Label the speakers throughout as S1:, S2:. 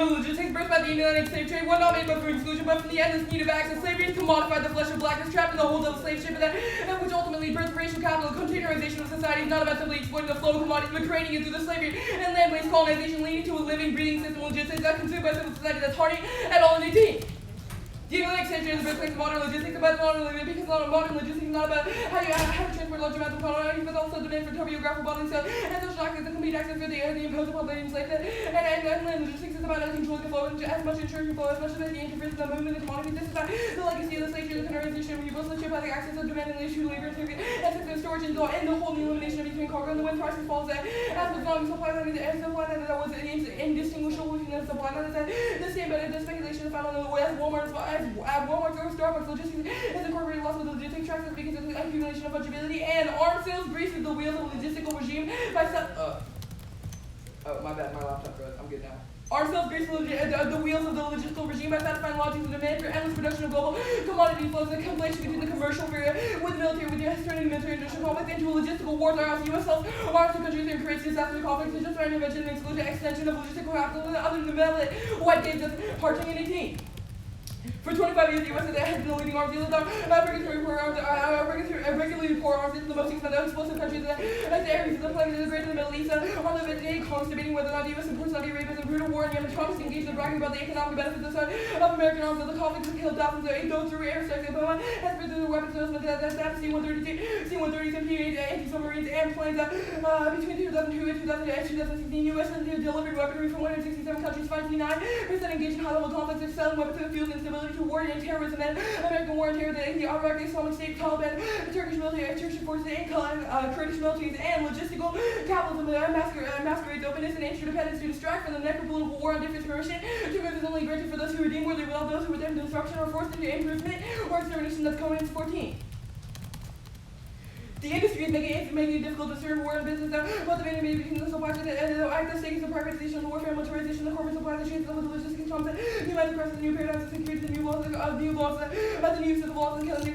S1: of logistics birthed by the United Slave Trade, one not made but for exclusion, but from the endless need of access. Slavery is commodified the flesh of blackness, trapped in the hold of the slave ship, and which ultimately birthed racial capital. Containerization of society is not about simply exploiting the flow of commodities, but creating it through the slavery and land-based colonization, leading to a living, breathing system of logistics that consumed by civil society that's hardy and all in 18. The United States is the birthplace of modern logistics, about modern living, because modern logistics is not about how to transport large amounts of commodities, but also demand for topographical bodily stuff, and social access, the complete access for the imposed upon the enslaved, and land logistics is about controlling the flow, and as much ensuring the flow, as much as the interference of the movement of commodities. This is about the legacy of the slave trade, the containerization of rebuilt slave by the access of demand and the issue of labor, and storage, and the whole elimination of between cargo and the when prices falls at, as with volume supply, and supply that was indistinguishable between the supply, and the same, but the speculation is found on the way as Walmart or Starbucks. Logistics is incorporated loss of the logistics tracks because of the accumulation of fungibility, and arm sales greases the wheels of the logistical regime by my bad, my laptop froze. I'm good now. Arm sales grease the wheels of the logistical regime by satisfying logics of demand for endless production of global commodity flows, and conflation between the commercial sphere with the military, with the turning military industrial complex into a logistical war that U.S. sells arms to countries and creates disaster conflicts to justify intervention and exclusion extension of logistical capital and other than the white games of parting in 18. For 25 years, the U.S. has been the leading arms dealer, regularly pour arms into the most explosive countries as the areas of the plague of the Greater Middle East. On the day, Congress debating whether or not the U.S. supports Saudi Arabia in a brutal war in Yemen. Trump is engaged in bragging about the economic benefits of American arms. The conflict has killed thousands of through airstrikes. Obama has been through the weapons announcement that C-130s and P-8 anti-submarines and planes between 2002 and 2016. U.S. has delivered weaponry from 167 countries, 59% engaged in high-level conflicts, selling weapons to the field and stability to war and terrorism, and American war on terror, the Iraq Islamic State, Taliban, the Turkish military, Turkish forces, and Kurdish militaries, and logistical capitalism masquerades openness and interdependence to distract from the necropolitical war on different permission. Truth is only granted for those who redeem worthy without those who attempt destruction or forced into improvement or extermination. That's Covenants 14. The industry is making it difficult to discern war and business, motivating maybe between the supply chain and the active stages of privatization, the warfare, militarization, the corporate supply chain, the logistics trumps, new enterprises, the new paradigms, the security, the new laws, the use of the walls and killing the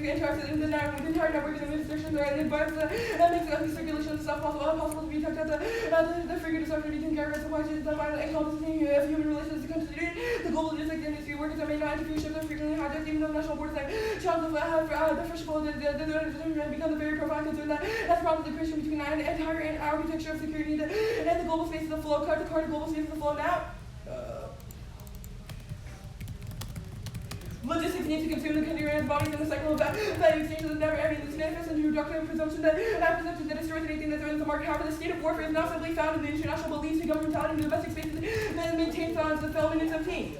S1: entire network of restrictions are advanced that makes the circulation of stuff possible to be checked out. The figure disruption between carrier supply chains and encompassing human relations to constitute the global logistics industry. Workers that may not interfere ships are frequently hijacked, even though national borders like challenge the first of all, the become the very profound concern that's probably the friction between the entire architecture of security and the global space of the flow. Cut the global space of the flow now. Logistics need to consume the containerized bodies in the cycle of value exchange that never ending. This manifests into reduction and presumption that destroys anything that threatens the market. However, the state of warfare is not simply found in the international beliefs and governmentality in the domestic spaces that maintain balance the development in 17.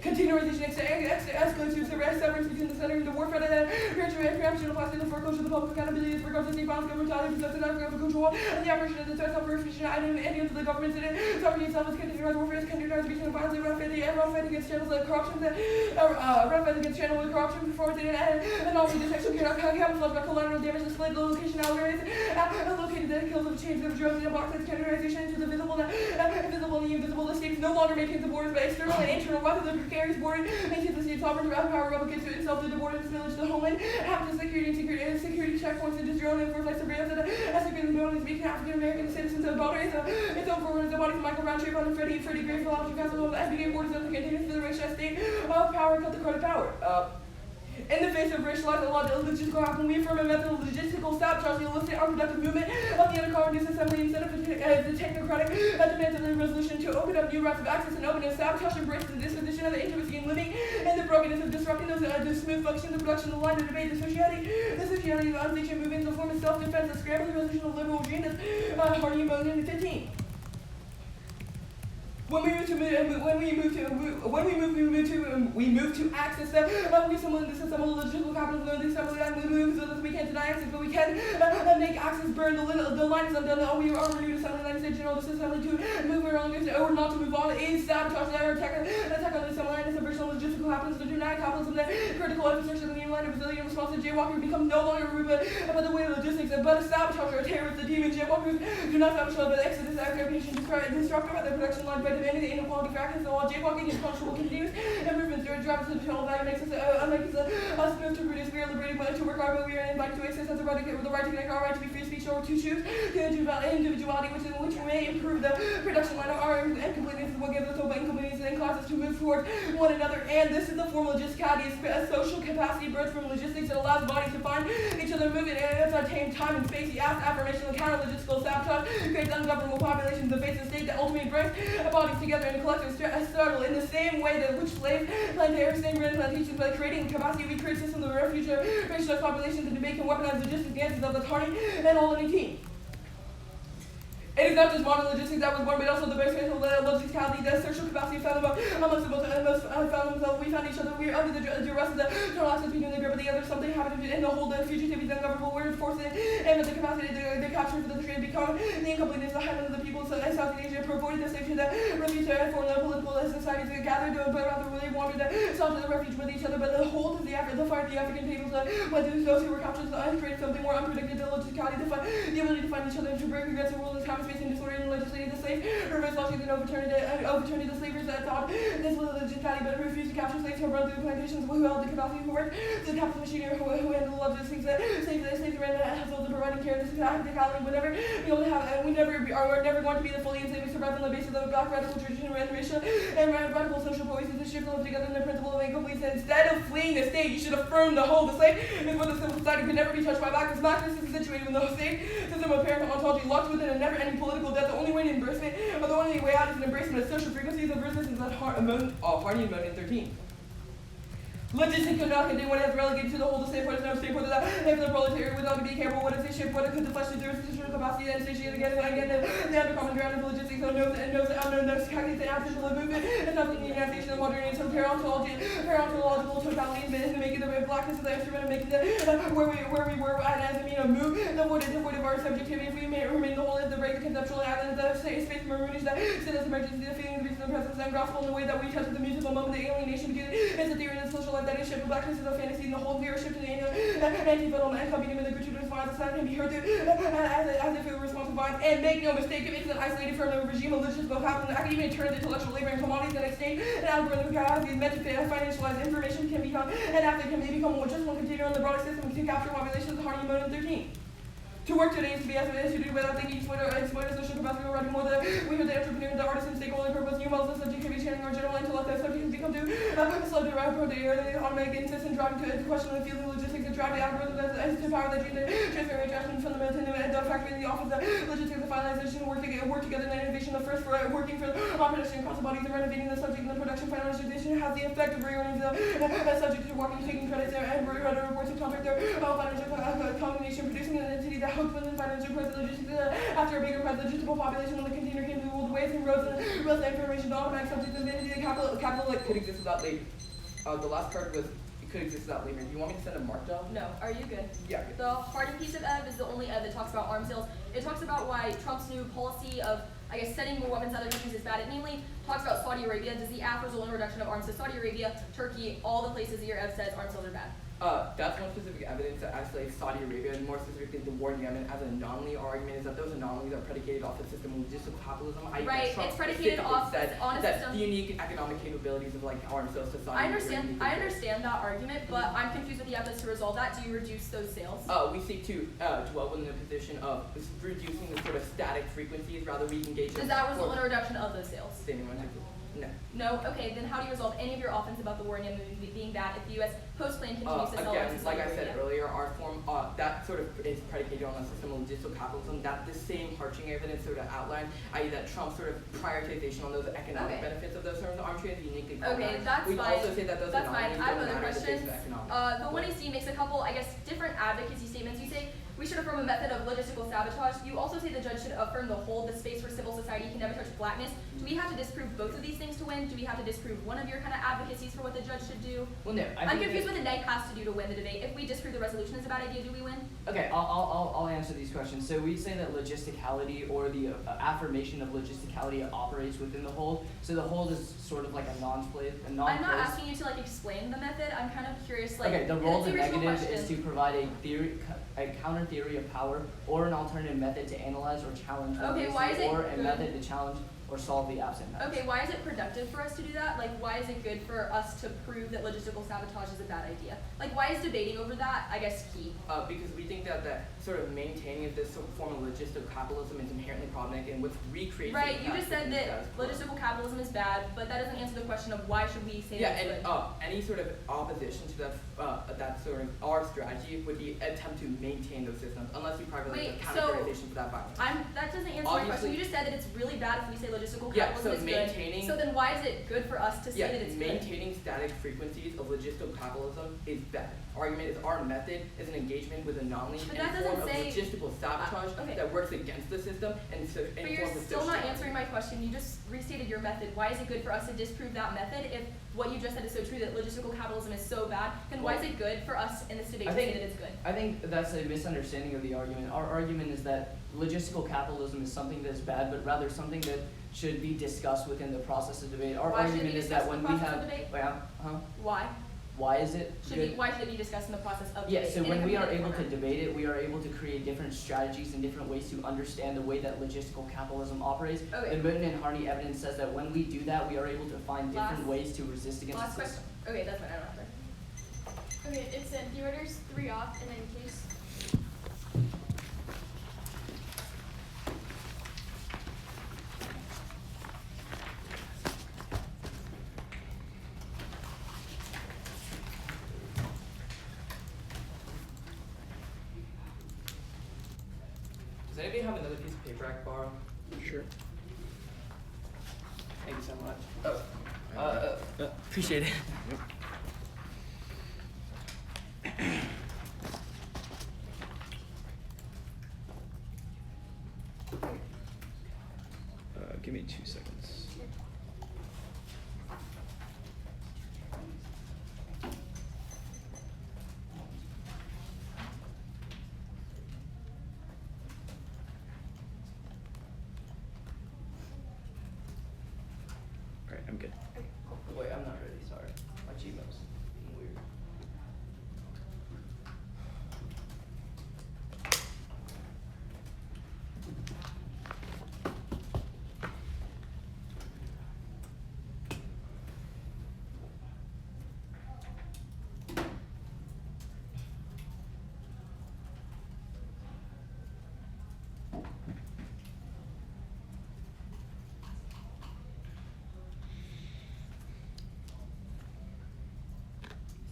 S1: Containerization escalates to severance between the center and the warfare that preemption applies to the foreclosure of the public accountability with regard to state violence, governmentality, possessive of control, and the operation of the threat self-verification and into the government. Sovereignty itself is containerized warfare, is containerized between the violence, run fight against channels like corruption, run fight against channels with corruption, performance, and also detection, camouflage by collateral damage, the split location algorithms, located the kills of change of drugs in a box, that's containerization into the visible and the invisible. The state no longer maintains the borders by external and internal weapons. Carries border, maintains the state's sovereign power, replicates to itself through the border, its village, the homeland, happens to security checkpoints, and just drone and force like surveillance, as security buildings, making African American citizens of bodies, its own forward, the bodies of Michael Roundtree, on Freddie Gray, Philosophy Castle, FBA borders of the containers for the racialized state of power, cut the credit power. In the face of racialized and logistical happen, we affirm a method of logistical sabotage, the illicit unproductive movement of the undercover assembly instead of the technocratic demands of the resolution to open up new routes of access and openness. Sabotage embraces the disposition of the intimacy and living and the brokenness of disrupting the smooth function, the production, the line of debate, the sociality of the unsanctioned movement, the form of self-defense, the scrambling resolution of liberal dream that's Hardy Mogan in 15. When we move to access we assemble logistical capitalism, we assemble that move so that we can't deny access, but we can make access burn. The line is undone. We are renewed assembly line stage general. This assembly to move around or not to move on is sabotage. Attack on the assembly line is a version of logistical capitalism. To deny capitalism, the critical infrastructure of the new line of Brazilian response to jaywalking becomes no longer a root about the way of logistics, but a sabotage or a terrorist. The demon jaywalkers do not sabotage, but exodus, occupation, disrupt the production line by demanding the inequality factors. So while jaywalking is punishable, continues improvements drives to the total value makes us smooth to produce. We are liberated by to work hard, but we are invited to access the right to connect, our right to be free speech, or to choose the individuality which may improve the production line. Our incompleteness is what gives us hope, but incompleteness and to move towards one another. And this is the form of logisticality, a social capacity birthed from logistics that allows bodies to find each other, moving and attain time and space. The affirmation of counter-logistical sabotage creates ungovernable populations that face a state that ultimately brings bodies together in a collective struggle. In the same way that which slaves plantations by creating capacity, we create systems of refuge, racialized populations that debate can weaponize logistics dances of the Tarni and all in team. It is not just modern logistics that was born, but also the basic logicality, the social capacity found amongst themselves. We found each other. We are under the duress of the total access between the grip of the other. Something happened in the whole, the fugitivity, the ungovernable word forces, and the capacity to capture for the trade become the incompleteness, the highland of the people in South Asia, avoided the station that refused to form the political societies that gathered, but rather really wanted to sought the refuge with each other. But the whole of the fire of the African peoples went to those who were captured to create something more unpredictable, the logicality, the ability to find each other and to break regrets and rules, time, space, and disorder, and legislating the slave, reverse lawsuits and overturning the slavers that thought this was logicality, but refused to capture slaves who run through the plantations, who held the capacity, who worked the capital machinery, who handled the logistics that slaves ran the households and providing care. This is practicality. We never are never going to be the fully enslaved survive on the basis of a black radical tradition and racial and radical social voices that shift live together in the principle of incompleteness. Instead of fleeing the state, you should affirm the whole. The slave is what the civil society could never be touched by blackness. Blackness is situated in the state system of parent ontology, locked within a never-ending political death. The only way to embrace it, or the only way out, is an embracement of social frequencies of resistance that Hardy and Moon in 13. Logistics could not contain what it has relegated to the whole, the same point is no state point of that, and for the proletariat without to be careful what is a ship, what it could the flesh do, there is a capacity and satiate again and again, the undercommon ground of logistics, so knows the unknown, knows calculates the absence of the movement, and nothing in the organization of modernity, so parentological totality is making the blackness of the instrument of making the, where we were at as a mean of move, the void of our subjectivity, if we may remain the whole of the break, the conceptual island, the space maroonish, that sit as emergency, the feeling of the presence, and gospel in the way that we touch the musical moment, the alienation, it's a theory in the social life that is shifted, blackness is a fantasy, and the whole mirror shift to the anti-venom and accompaniment of the gratuitous violence that can be heard through as if it were responsive violence. And make no mistake, it makes it isolated from the regime of logistical capital. Academia turns intellectual labor and commodities and exchange, and algorithmic capacity meant to financialize information can become, and after can become just one container on the broader system to capture populations of Hardy Mode in 13. To work today is to be as it is to do without thinking, exploit social capacity, we're writing more than we hear the entrepreneur, the artist, and stakeholder purpose, new models of subjectivity, sharing our general intellect, that subject has become to slow to wrap the automatic insist and driving to question the field of logistics and drive the algorithm as to power that dream to transfer interaction from the fundamental and the factory in the office, the logistics, the finalization, work together in innovation, the first for working for production across the bodies and renovating the subject and the production finalization has the effect of reorienting the subject to walking, taking credits and reports and contract their financial combination, producing an entity that hooks within financial price logistics after a bigger price logistical population when the container came to the world ways and roads and information to automatic subjects and entity the capital like could exist without labor. The last part was it could exist without labor. Do you want me to send a mark job?
S2: No. Are you good?
S1: Yeah. Good.
S2: The Harding piece of Ev is the only Ev that talks about arms sales. It talks about why Trump's new policy of, I guess, sending more weapons to other countries is bad. It mainly talks about Saudi Arabia. Does the AF result in a reduction of arms to Saudi Arabia, Turkey, all the places that your Ev says arms sales are bad?
S1: That's one specific evidence that actually Saudi Arabia, and more specifically the war in Yemen, as an anomaly. Our argument is that those anomalies are predicated off the system of logistical capitalism.
S2: Right, it's predicated off on a system.
S1: The unique economic capabilities of like arms sales to Saudi Arabia.
S2: I understand that argument, but I'm confused with the efforts to resolve that. Do you reduce those sales?
S1: We seek to dwell within the position of reducing the sort of static frequencies, rather we engage.
S2: Does that result in a reduction of those sales?
S1: No.
S2: No? Okay, then how do you resolve any of your offense about the war in Yemen being bad if the U.S. post-plan continues to sell
S1: again,
S2: arms to
S1: like
S2: Saudi
S1: I said
S2: Arabia?
S1: earlier, our form, that sort of is predicated on a system of logistical capitalism, that the same arching evidence sort of outlined, i.e. that Trump's sort of prioritization on those economic benefits of those terms of arms trade is uniquely problematic.
S2: Okay, that's
S1: we
S2: fine.
S1: also say that those
S2: that's fine. I have
S1: don't
S2: other
S1: matter in the face
S2: questions.
S1: of economics.
S2: The 1AC makes a couple, I guess, different advocacy statements. You say we should affirm a method of logistical sabotage. You also say the judge should affirm the whole, the space where civil society can never touch blackness. Do we have to disprove both of these things to win? Do we have to disprove one of your kind of advocacies for what the judge should do?
S3: Well, no.
S2: I'm confused what the neg has to do to win the debate. If we disprove the resolution is a bad idea, do we win?
S3: Okay, I'll answer these questions. So we say that logisticality, or the affirmation of logisticality, operates within the hold. So the hold is sort of like a non-place.
S2: I'm not asking you to like explain the method. I'm kind of curious. Like,
S3: okay, the role of the negative
S2: question.
S3: is to provide a counter theory of power, or an alternative method to analyze or challenge,
S2: Okay, why is it
S3: or a
S2: good?
S3: method to challenge or solve the absent match.
S2: Okay, why is it productive for us to do that? Like, why is it good for us to prove that logistical sabotage is a bad idea? Like, why is debating over that, I guess, key?
S4: Because we think that sort of maintaining of this form of logistical capitalism is inherently problematic, and with recreating.
S2: Right, you just said that logistical capitalism is bad, but that doesn't answer the question of why should we say that it's good.
S4: Any sort of opposition to that sort of our strategy would be attempt to maintain those systems, unless we privately the counter-organization for that violence.
S2: That doesn't answer my question. You just said that it's really bad if we say logistical capitalism is
S4: maintaining,
S2: good. So then why is it good for us to say that it's
S4: maintaining
S2: good?
S4: static frequencies of logistical capitalism is bad. Argument is our method is an engagement with anomaly and a form of logistical sabotage that works against the system and
S2: but you're still not answering my question. You just restated your method. Why is it good for us to disprove that method if what you just said is so true that logistical capitalism is so bad? Then why is it good for us in this debate to say that it's good?
S3: I think that's a misunderstanding of the argument. Our argument is that logistical capitalism is something that's bad, but rather something that should be discussed within the process of debate. Our argument is that when we have
S2: Why?
S3: Why is it good?
S2: Why should it be discussed in the process of debate?
S3: Yeah, so when we are able to debate it, we are able to create different strategies and different ways to understand the way that logistical capitalism operates.
S2: Okay.
S3: And Burton and Hardy evidence says that when we do that, we are able to find different ways to resist against the system.
S2: Okay, that's fine. I don't have to.
S5: Okay, it's in the order's 3 off, and then case.
S4: Does anybody have another piece of paper I can borrow?
S6: Sure.
S4: Thank you so much. Appreciate it.
S6: Give me 2 seconds. All right, I'm good.
S3: Wait, I'm not ready, sorry. My Gmail's being weird.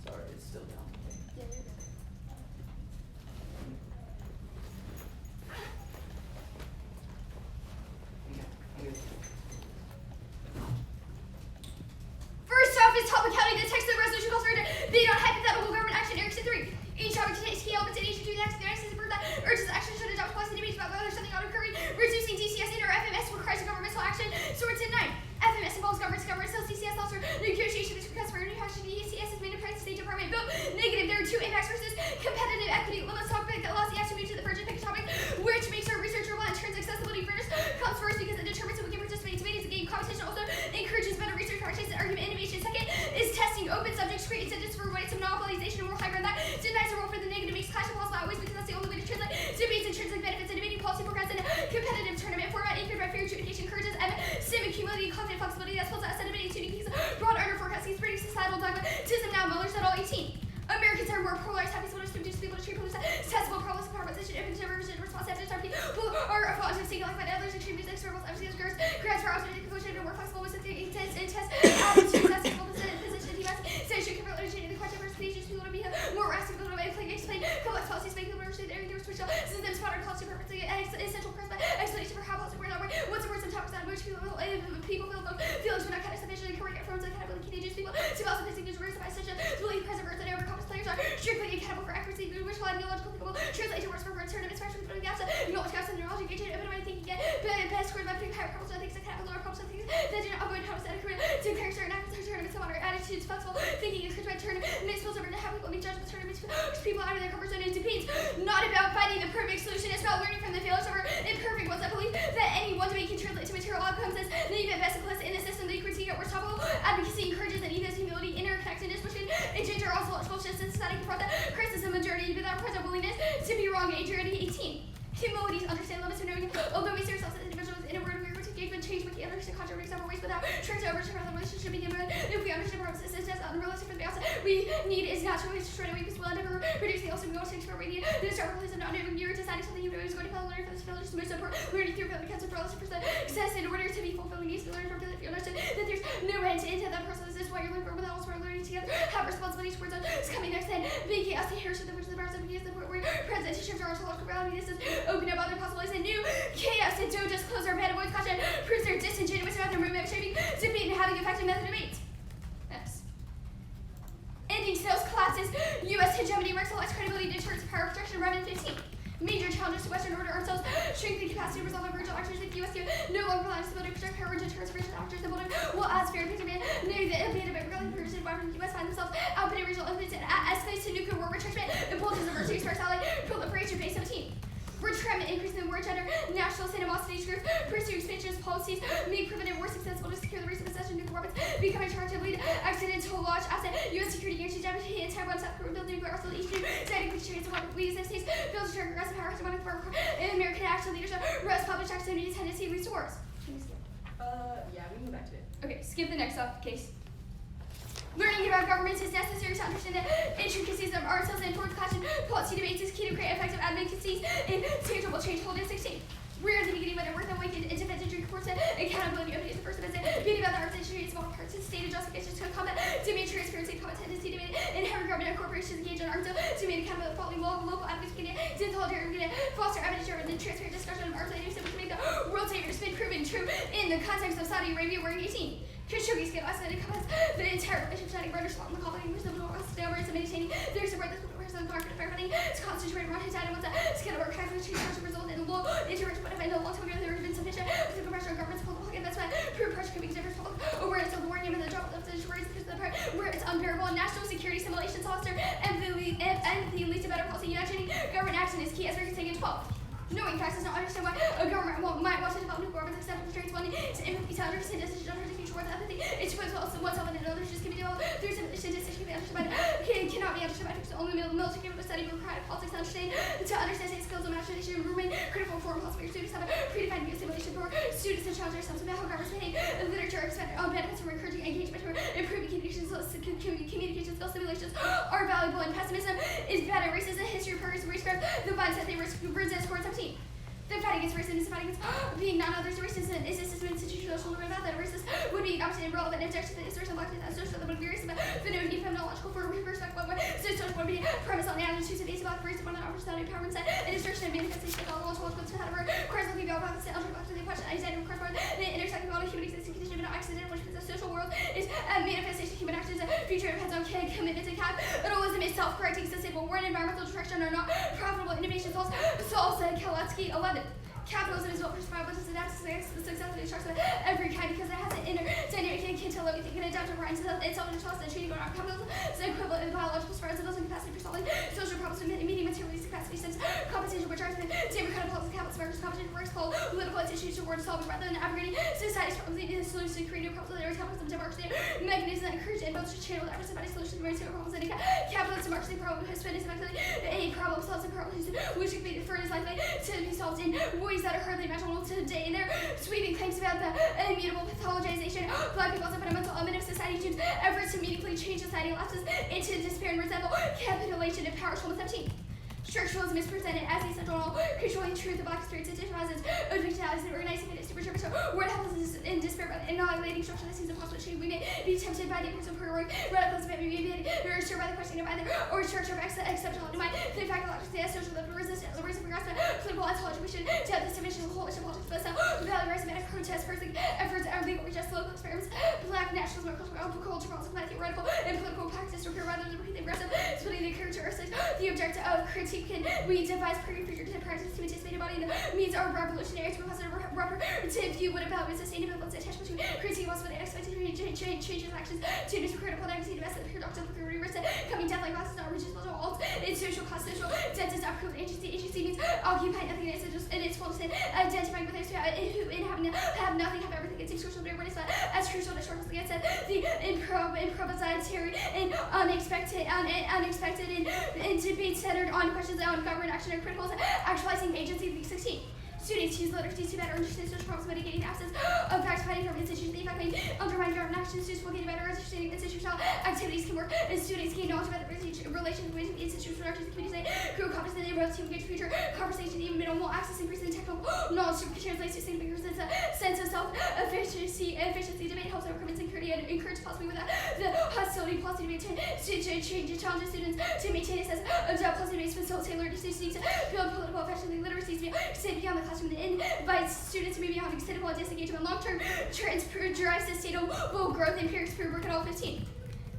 S3: Sorry, it's still down.
S5: Yeah, you're good. First off is topic counting. The text of the resolution calls for a debate on hypothetical government action. Erickson 3. Each topic contains key elements in each to the next. The next is that urges action should adopt policy debates about whether something ought to occur. Reducing DCS in or FMS requires governmental action. Sorts in 9. FMS involves government to government. So CCS allows for negotiation with requests for new action. DCS is made in practice. State Department vote negative. There are 2 impacts versus competitive equity. Limits topic that allows the action to move to the virgin pick topic, which makes our researchable and turns accessibility furnace comes first because it determines if we can participate. Debate is a game. Competition also encourages better research practice and argument innovation. Second is testing open subjects, create incentives for rights of monopolization and more high ground that denies the role for the negative, makes clash of possible outways because that's the only way to translate debates intrinsic benefits and debating policy progress in a competitive tournament format anchored by fair adjudication encourages sim accumulating content flexibility that spells out set debating tuning pieces broad order forecasting spreading societal dogmatism now Muller's at all 18. Americans are more polarized, happy to produce people to treat pollution, testable problems, proposition, open to revision, response to people who are positive, single like others, extreme music, cerebrals, MCS, girls, grants for opportunity, conclusion, and more flexible with intense, attitudes, accessible position, defense, station, originating the question for speech, people to be more rational, people to explain complex policies, make people understand everything, special systems, modern policy, purpose, essential explanation for how policy works, what's the words and topics on which people feel feelings were not kind of sufficiently correct from the kind of teenagers people to also facing news words by such a belief present words and overcome players are strictly accountable for accuracy, which ideological people translate to words for words, turn of expression, putting gaps, knowledge gaps, and need is not to destroy the weakest will and ever reduce the ultimate goal to explore media. The historical place of not knowing you're deciding something you know is going to follow learning from this village to move support, learning through the cancer for success in order to be fulfilling needs to learn from you understand that there's no end to that process. This is why you're learning from without also learning together. Have responsibility towards us. It's coming next then. Being chaos, the heritage of which the powers of the point where presentation of our ontological reality. This is open up other possibilities and new chaos and don't just close our bed avoid caution. Proves their disingenuous about their movement shaping, defeat and having effective method of meat. Next. Ending sales collapses. U.S. hegemony works less credibility deterrence power protection revenue 15. Major challenges to Western order ourselves, strengthening capacity to resolve emergent actors with U.S. no longer allows the building protect power and deterrence regional actors. The building will as fair picture man know that abandonment regarding the person why the U.S. find themselves outputting regional influence and escalates to nuclear war retrenchment, impulses diversity sparks ally, proliferation base 17. Retrenchment increasing the war gender, national animosity group, pursue expansionist policies, make preventive war successful to secure the recent possession of nuclear weapons, become a charge of lead, accidental launch asset, U.S. security guarantee damage, and Taiwan South Korea building nuclear arsenal each new, citing which chance of weapons, we United States, builds a turn aggressive power, hegemonic foreign American action leadership, rest public activity, tendency, leads to wars.
S2: Yeah, we can move back to it.
S5: Okay, skip the next case. Learning about governments is necessary to understand the intricacies of ourselves and foreign clashing policy debates is key to create effective advocacies and tangible change. Holding 16. We're at the beginning when it worth awakened independent drink reports accountability opening is the first visit. Being about the organization in small parts and stated justifications to combat demand transparency, combat tendency demand, and having government and corporations engage in arms to demand accountability following local advocacy to solidarity foster evidence and transparent discussion of arms ideas so we can make the world savior has been proven true in the context of Saudi Arabia wearing 18. Khashoggi's get us that it covers the entire relationship setting murders along the colony which the middle west stairs and maintaining their support this person market fair money to concentrate around his dad and what's that scale of archives which result in low intervention but in a long time ago there have been sufficient with the commercial government's political investment proof pressure could be different public awareness of the war game and the job of the stories because of the part where it's unbearable national security simulations foster and the leads to better policy uniting government action is key as we're taking 12. Knowing facts does not understand why a government might want to develop nuclear weapons except for trades wanting to implement to understand decisions on the future worth empathy. It's to oneself and others just can be developed through simulation decisions can be understood by cannot be understood by only military capable study required politics to understand state skills and imagination remain critical for possible students have a predefined view of simulation for students and challenge ourselves about how governments behave literature expand on benefits from encouraging engagement or improving communication skills simulations are valuable and pessimism is bad at racism history of progress race growth the mindset they resist score 17. The fight against racism is the fight against being non-others. Racism is a system institutional about that racist would be obviously irrelevant objection to the assertion of blackness as social that would be racist the no need phenomenological for perspective one way so social would be premise on the attitudes of basic about racism one that offers that empowerment set and distortion and manifestation of all ontological to have a course looking about the algebra to the question identity of course the intersecting all human existing condition of accident which means the social world is a manifestation of human actions the future depends on commitment to capitalism is self-correcting sustainable war and environmental destruction are not profitable innovation false said Kalatsky 11. Capitalism is built for survival, just adapts to the success of destruction of every kind because it has an inner dynamic and can tell everything and adapt to rise itself and trust and treating on capitalism is the equivalent of biological survival and capacity for solving social problems and meeting materialistic capacity since compensation which are democratic policies capitalism versus competition works called political institutions toward solving rather than abrogating society's problems leading to solutions to create new problems that are capitalism democracy mechanisms that encourage and both to channel diversified solutions to various problems and capitalism democracy problem has been a problem solves and problems which can be deferred is likely to be solved in ways that are hardly imaginable today in their sweeping claims about the immutable pathologization of black people as a fundamental element of society teams efforts to meaningfully change society lapses into despair and resemble capitulation and power 17. Structuralism is presented as a central controlling truth of black experience and differences of victimities and organizing it is super where the helplessness in despair by annihilating structure that seems impossible to change. We may be tempted by the importance of heroic radicalism and we may be stirred by the questioning of either or structure of exceptional mind. The fact that the social level resistance, the reason for grasping political ontology, we should have this division of whole politics, but value racism protest, first efforts are legal, just local experiments, black nationalism, culture, theoretical and political practice, or rather than the aggressive, splitting the characteristics, the objective of critique can we devise pre-figured practice to anticipate embodying the means are revolutionary to represent a reparative view what about sustainability and attachment to critique also the expectation changes actions to critical negative invest in the productive risk coming death like classes not reducible to all its social class social debt does not prove agency means occupying nothing in its fullness and identifying with those who have nothing have everything it seems crucial to awareness as crucial to shortness against the improvisatory and unexpected and debate centered on questions on government action and critical actualizing agency 16. Students use literacy to better understand social problems, mitigating absence of fact-finding studying from institutions, the effect undermine government actions, students will gain a better understanding of institutional activities can work, and students gain knowledge about the relations between institutions, productions, and communities, crew competence, and able to engage future conversation, even minimal access, increasing technical knowledge to translate to sustainable sense of self-efficiency, debate helps overcome insecurity and encourage possibly without the hostility, positive debate to change and challenge students to maintain a sense of positive debates, facilitate learning students need to build political efficiency, literacy to be extended beyond the classroom and invite students to move beyond extended politics engagement, long-term trends drive sustainable growth and peers per work at all 15.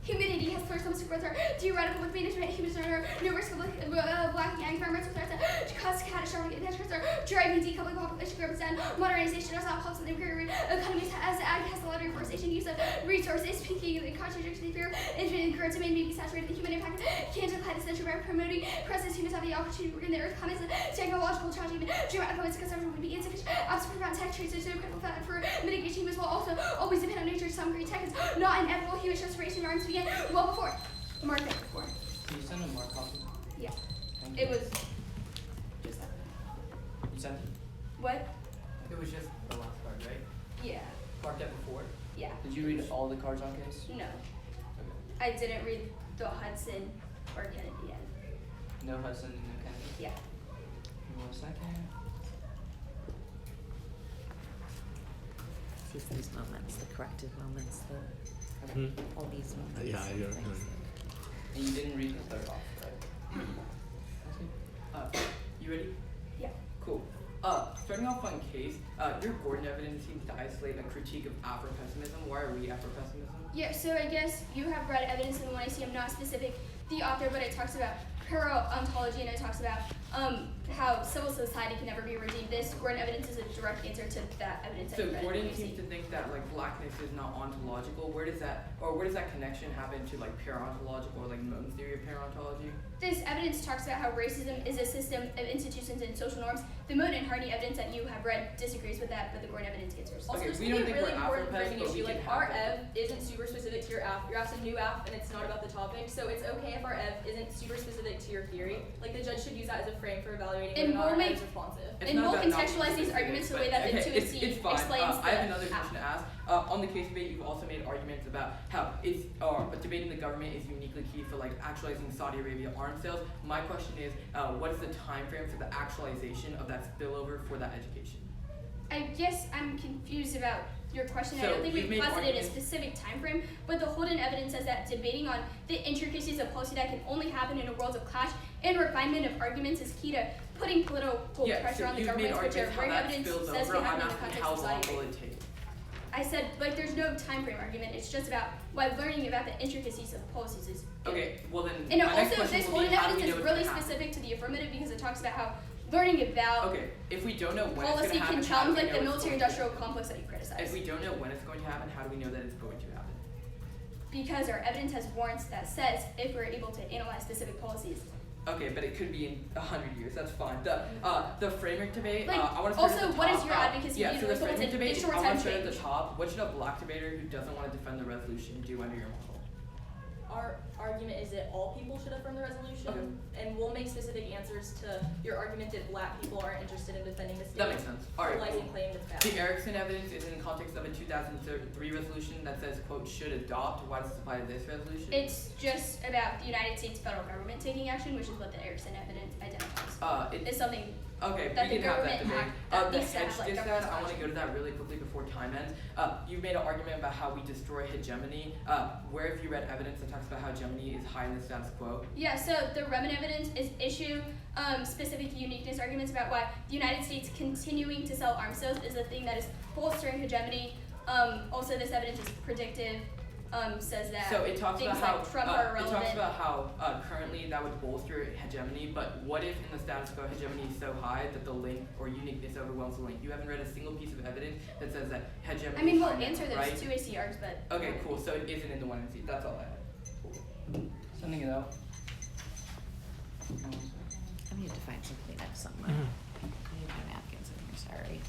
S5: Humidity has flourished almost growth are theoretical with management. Humans are no risk of blacking out environmental threats that cause catastrophic impacts are driving decoupling population growth and modernization does not help in the imperial economies as ag has a lot of reforestation use of resources, speaking in contradiction to fear, infinite growth may be saturated. The human impact can decline the century by promoting presence. Humans have the opportunity to work in the earth comments and technological challenge, even dramatic moments consumption would be insufficient. Absolute prevent tech traces so critical for mitigation. Humans will also always depend on nature. Some great tech is not inevitable. Human transformation arms began well before. Mark that before.
S3: Can you send a more copy?
S5: Yeah.
S3: Thank you.
S5: It was just that.
S3: You sent it?
S5: What?
S4: It was just the last card, right?
S5: Yeah.
S4: Marked that before.
S5: Yeah.
S3: Did you read all the cards on case?
S5: No.
S3: Okay.
S5: I didn't read the Hudson or Kennedy yet.
S3: No Hudson and no Kennedy?
S5: Yeah.
S3: Give me 1 second.
S7: It's these moments, the corrective moments, all these moments.
S8: Yeah, I don't know.
S3: And you didn't read the third off, right?
S4: Okay. You ready?
S5: Yeah.
S4: Cool. Starting off on case, your Gordon evidence seems to isolate a critique of Afro-pessimism. Why are we Afro-pessimism?
S5: Yeah, so I guess you have read evidence in the one I see. I'm not specific the author, but it talks about para-ontology and it talks about how civil society can never be redeemed. This Gordon evidence is a direct answer to that evidence.
S4: So
S5: I read
S4: Gordon
S5: in
S4: seems to think that like blackness is not ontological. Where does that connection happen to like para-ontological or like Moten's theory of para-ontology?
S5: This evidence talks about how racism is a system of institutions and social norms. The Moten and Hardy evidence that you have read disagrees with that, but the Gordon evidence answers.
S2: Also,
S4: Okay,
S2: this
S4: we
S2: can
S4: don't
S2: be a
S4: think
S2: really
S4: we're
S2: important
S4: Afro-pess,
S2: framing
S4: but we
S2: issue.
S4: can
S2: Like,
S4: have
S2: our
S4: that.
S2: EV isn't super specific to your app. Your app's a new app, and it's not about the topic, so it's okay if our EV isn't super specific to your theory. Like, the judge should use that as a frame for evaluating
S5: And
S2: whether or
S5: we'll
S2: not our
S5: make-
S2: EV is responsive.
S4: It's
S5: And
S4: not
S5: we'll
S4: about not
S5: contextualize these
S4: being
S5: arguments the way
S4: specific,
S5: that the
S4: but-
S5: 2AC
S4: it's fine.
S5: explains
S4: I have
S5: the
S4: another
S5: app.
S4: question to ask. On the case debate, you've also made arguments about how debating the government is uniquely key for like actualizing Saudi Arabia arms sales. My question is, what is the time frame for the actualization of that spillover for that education?
S5: I guess I'm confused about your question. I
S4: So
S5: don't think
S4: you've
S5: we
S4: made
S5: posited a
S4: arguments-
S5: specific time frame, but the Holden evidence says that debating on the intricacies of policy that can only happen in a world of clash and refinement of arguments is key to putting political pressure on the
S4: you've made
S5: government, which
S4: arguments how
S5: Greg
S4: that
S5: evidence
S4: spills
S5: says
S4: over.
S5: can
S4: I'm
S5: happen in the
S4: asking
S5: context
S4: how
S5: of
S4: long
S5: society.
S4: will it take?
S5: I said, like, there's no time frame argument. It's just about why learning about the intricacies of policies is good.
S4: Okay, well then.
S5: And
S4: my next
S5: also,
S4: question
S5: this
S4: will be,
S5: Holden
S4: how do
S5: evidence
S4: we
S5: is
S4: know it's
S5: really
S4: gonna happen?
S5: specific to the affirmative because it talks about how learning about
S4: Okay, if we don't know when it's
S5: policy
S4: going to happen,
S5: can
S4: how do
S5: challenge
S4: we
S5: like
S4: know
S5: the
S4: it's going to
S5: military-industrial
S4: happen?
S5: complex that you criticize.
S4: If we don't know when it's going to happen, how do we know that it's going to happen?
S5: Because our evidence has warrants that says if we're able to analyze specific policies.
S4: Okay, but it could be in 100 years. That's fine. The framework debate.
S5: Like,
S4: I want to start
S5: also,
S4: at the
S5: what
S4: top.
S5: is your advocacy?
S4: Yeah,
S5: You
S4: so
S5: know,
S4: the
S5: so it's
S4: framework
S5: a
S4: debate.
S5: short
S4: I want
S5: time
S4: to start at the
S5: change.
S4: top. What should a black debater who doesn't want to defend the resolution do under your model?
S2: Our argument is that all people should affirm the resolution,
S4: Okay.
S2: and we'll make specific answers to your argument that black people aren't interested in defending the state.
S4: That makes sense. All right.
S2: Realizing
S4: Cool.
S2: claim that's
S4: The
S2: valid.
S4: Erickson evidence is in the context of a 2003 resolution that says, quote, should adopt. Why does this apply to this resolution?
S5: It's just about the United States federal government taking action, which is what the Erickson evidence identifies. It's something
S4: Okay,
S5: that
S4: we
S5: the
S4: can have that
S5: government
S4: debate. The
S5: needs to have,
S4: hedge
S5: like,
S4: diss
S5: government
S4: that, I want to
S5: action.
S4: go to that really quickly before time ends. You made an argument about how we destroy hegemony. Where have you read evidence that talks about how hegemony is high in the status quo?
S5: Yeah, so the Remen evidence is issue specific uniqueness arguments about why the United States continuing to sell arms sales is a thing that is bolstering hegemony. Also, this evidence is predictive. Says that
S4: So it talks
S5: things
S4: about how
S5: like Trump are
S4: it
S5: irrelevant.
S4: talks about how currently that would bolster hegemony, but what if in the status quo hegemony is so high that the link or uniqueness overwhelms the link? You haven't read a single piece of evidence that says that hegemony.
S5: I mean,
S4: is
S5: we'll
S4: high,
S5: answer those
S4: right?
S5: two ACRs, but
S4: Okay, cool. So it isn't in the one and C. That's all I had.
S3: Sending it out.
S7: I need to find some Kleenex somewhere. I need my napkins in here, sorry.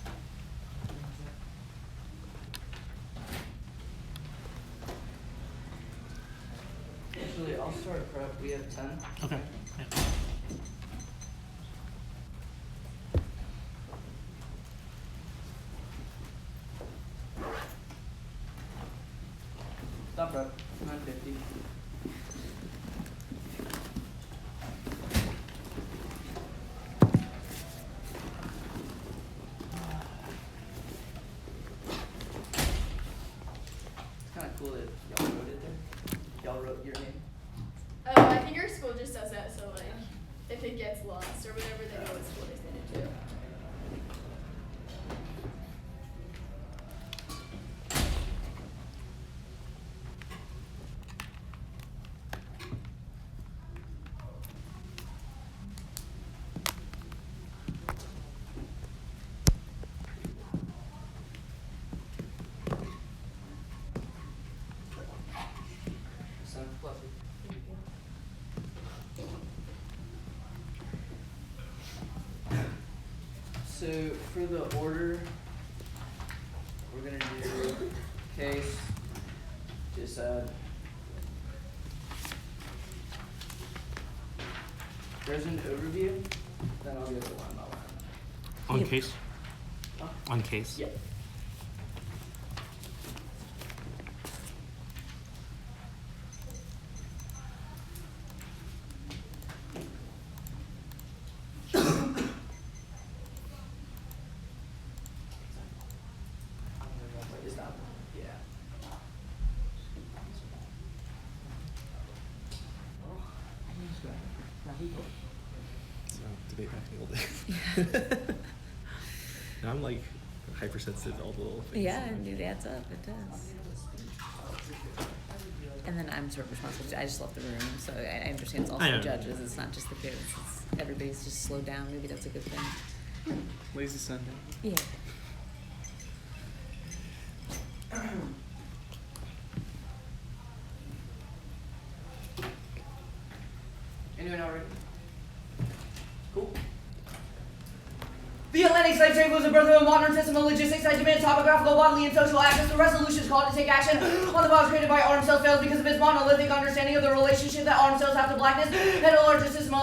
S3: Actually, I'll start prep. We have 10.
S8: Okay. Yeah.
S3: not bad. 950. It's kind of cool that y'all wrote it there. Y'all wrote your name.
S5: Oh, I think our school just does that, so like, if it gets lost or whatever, they know what school they send it to.
S3: Son, bless you. So for the order, we're gonna do case, dissad. There's an overview, then I'll go to line by line.
S8: On case?
S3: Huh?
S8: On case?
S3: Yeah. Is that one? Yeah.
S8: So, debate back in the old days. Now I'm like hypersensitive to all the little things.
S7: Yeah, and it adds up, it does. And then I'm sort of responsible, I just left the room, so I understand it's also
S8: I know.
S7: the judges, it's not just the kids, it's, everybody's just slowed down, maybe that's a good thing.
S6: Lazy Sunday.
S7: Yeah.
S3: Anyone already? Cool. The Atlantic slave trade was the birth of a modern system of logistics that demands topographical, bodily, and social access. The resolutions called to take action on the powers created by armed cells fails because of its monolithic understanding of the relationship that armed cells have to blackness and a larger system of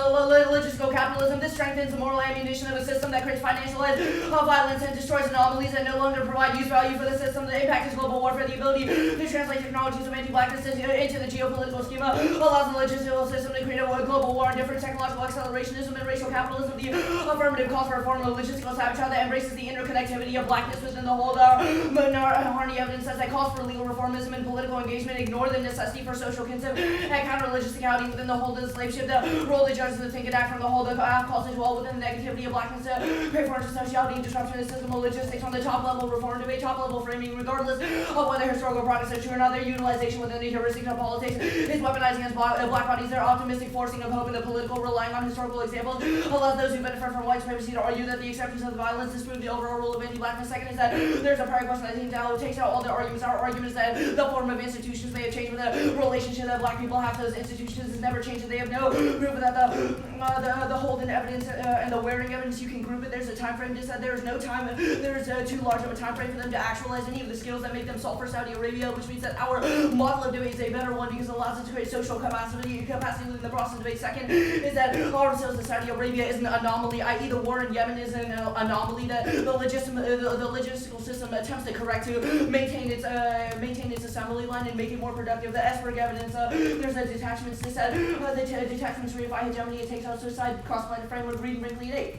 S3: logistical capitalism. This strengthens the moral ammunition of a system that creates financial violence and destroys anomalies that no longer provide use value for the system. The impact is global warfare. The ability to translate technologies of anti-blackness into the geopolitical schema allows the logistical system to create a global war on different technological accelerationism and racial capitalism. The affirmative calls for a form of logistical sabotage that embraces the interconnectivity of blackness within the whole. Harney evidence says that calls for legal reformism and political engagement ignore the necessity for social consent and counter logisticality within the hold of the slave ship. The role of the judges to think and act from the hold of calls as well within the negativity of blackness to create forms of sociality and disruption of the system of logistics on the top level reform debate, top level framing, regardless of whether historical products are true or not. Their utilization within the heuristics of politics is weaponizing against black bodies. Their optimistic forcing of hope in the political, relying on historical examples, allows those who benefit from white supremacy to argue that the exceptions of the violence disprove the overall rule of anti-blackness. Second is that there's a prior question I think that takes out all the arguments. Our argument is that the form of institutions may have changed, but the relationship that black people have to those institutions has never changed, and they have no proof that the hold in evidence and the wearing evidence, you can group it. There's a time frame. Just that there's no time. There's too large of a time frame for them to actualize any of the skills that make them solve for Saudi Arabia, which means that our model of debate is a better one because it allows us to create social capacity within the process of debate. Second is that our sales to Saudi Arabia is an anomaly, i.e. the war in Yemen is an anomaly that the logistical system attempts to correct to maintain its assembly line and make it more productive. The Esberg evidence, there's a detachments. They said the detachments reify hegemony. It takes out suicide, cross-planet framework, read Wrinkly 8.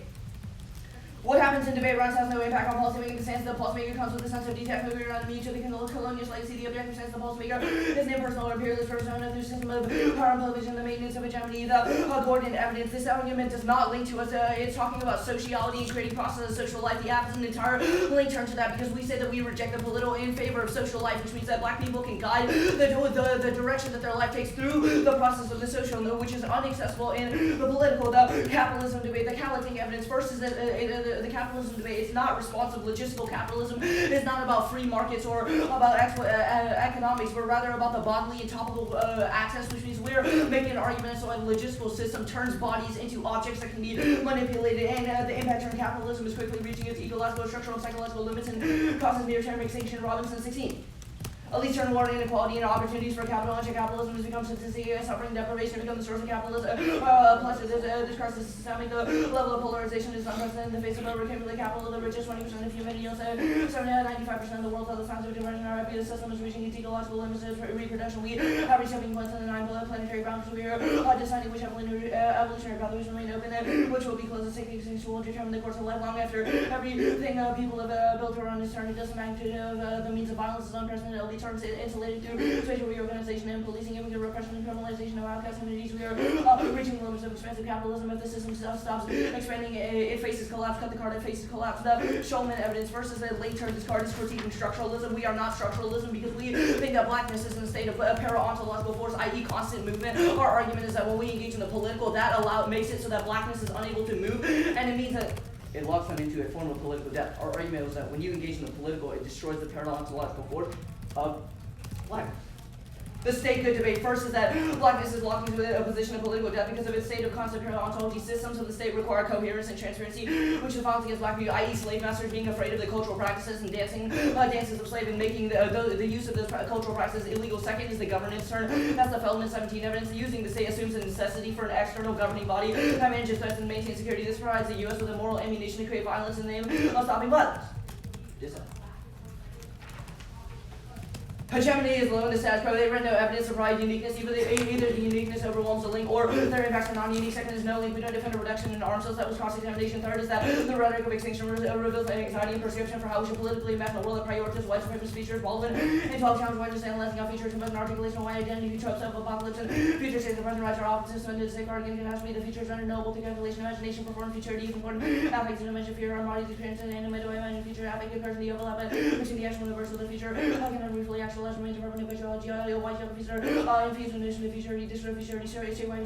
S3: What happens in debate runs has no impact on policymaking. The stance of the policymaker comes with a sense of detachment. We are not immune to the colonialist legacy. The objective stance of the policymaker is an impersonal or imperialist persona through system of power and television, the maintenance of hegemony, the coordinate evidence. This argument does not link to us. It's talking about sociality and creating process of social life. The app is an entire link turn to that because we say that we reject the political in favor of social life, which means that black people can guide the direction that their life takes through the process of the social, which is inaccessible in the political. The capitalism debate, the Caliting evidence. First is that the capitalism debate is not responsive logistical capitalism. It's not about free markets or about economics, but rather about the bodily and topical access, which means we're making an argument so a logistical system turns bodies into objects that can be manipulated, and the impact on capitalism is quickly reaching its ecological, structural, and psychological limits and causes near-term extinction. Robinson 16. At least turn war and inequality into opportunities for capital. Anti-capitalism has become statistically suffering, deprivation become the source of capitalism. Plus, this crisis is systemic. The level of polarization is unprecedented. In the face of overcapable capital, the richest 20% of humanity, 95% of the world's other signs of diverting our the system is reaching its ecological limits of reproduction. We have reached tipping points on the 9 planetary boundaries. We are deciding which evolutionary pathways remain open and which will be closed. The things will determine the course of life long after everything people have built around is turned. It doesn't magnitude of the means of violence is unprecedented. Terms insulated through spatial reorganization and policing, immigrant repression and criminalization of outcast communities. We are reaching the limits of expansive capitalism. If the system stops expanding, it faces collapse. Cut the card, it faces collapse. The Shulman evidence versus a late turn. This card is critiquing structuralism. We are not structuralism because we think that blackness is in a state of para-ontological force, i.e. constant movement. Our argument is that when we engage in the political, that makes it so that blackness is unable to move, and it means that it locks them into a form of political death. Our argument is that when you engage in the political, it destroys the para-ontological force of blackness. The state could debate first is that blackness is locked into a position of political death because of its state of constant ontology. Systems of the state require coherence and transparency, which is violence against black people, i.e. slave masters being afraid of the cultural practices and dances of slave and making the use of those cultural practices illegal. Second is the governance turn. That's the Feldman 17 evidence. Using the state assumes a necessity for an external governing body that manages threats and maintains security. This provides the U.S. with a moral ammunition to create violence in the name of stopping violence. Hegemony is low in the status quo. They render no evidence of right uniqueness. Either the uniqueness overwhelms the link or their impacts are non-unique. Second is no link. We don't defend a reduction in arms sales. That was cross-examination. Third is that the rhetoric of extinction reveals an anxiety and prescription for how we should politically imagine a world that prioritizes white supremacist features. Baldwin and 12 challenge white just analyzing how features and an articulation of white identity, tropes of apocalypse, and future states of present rights are opposites. When the sacred argument has to be the futures rendered knowable to calculation, imagination, performance, futurity, important affects and dimension, fear, our bodies, experience, and animate away, imagine future, affect, occurs in the overlap between the actual universe and the future. How can I briefly actualize remains of urban white infused in addition to futurity, destroy futurity, shaped by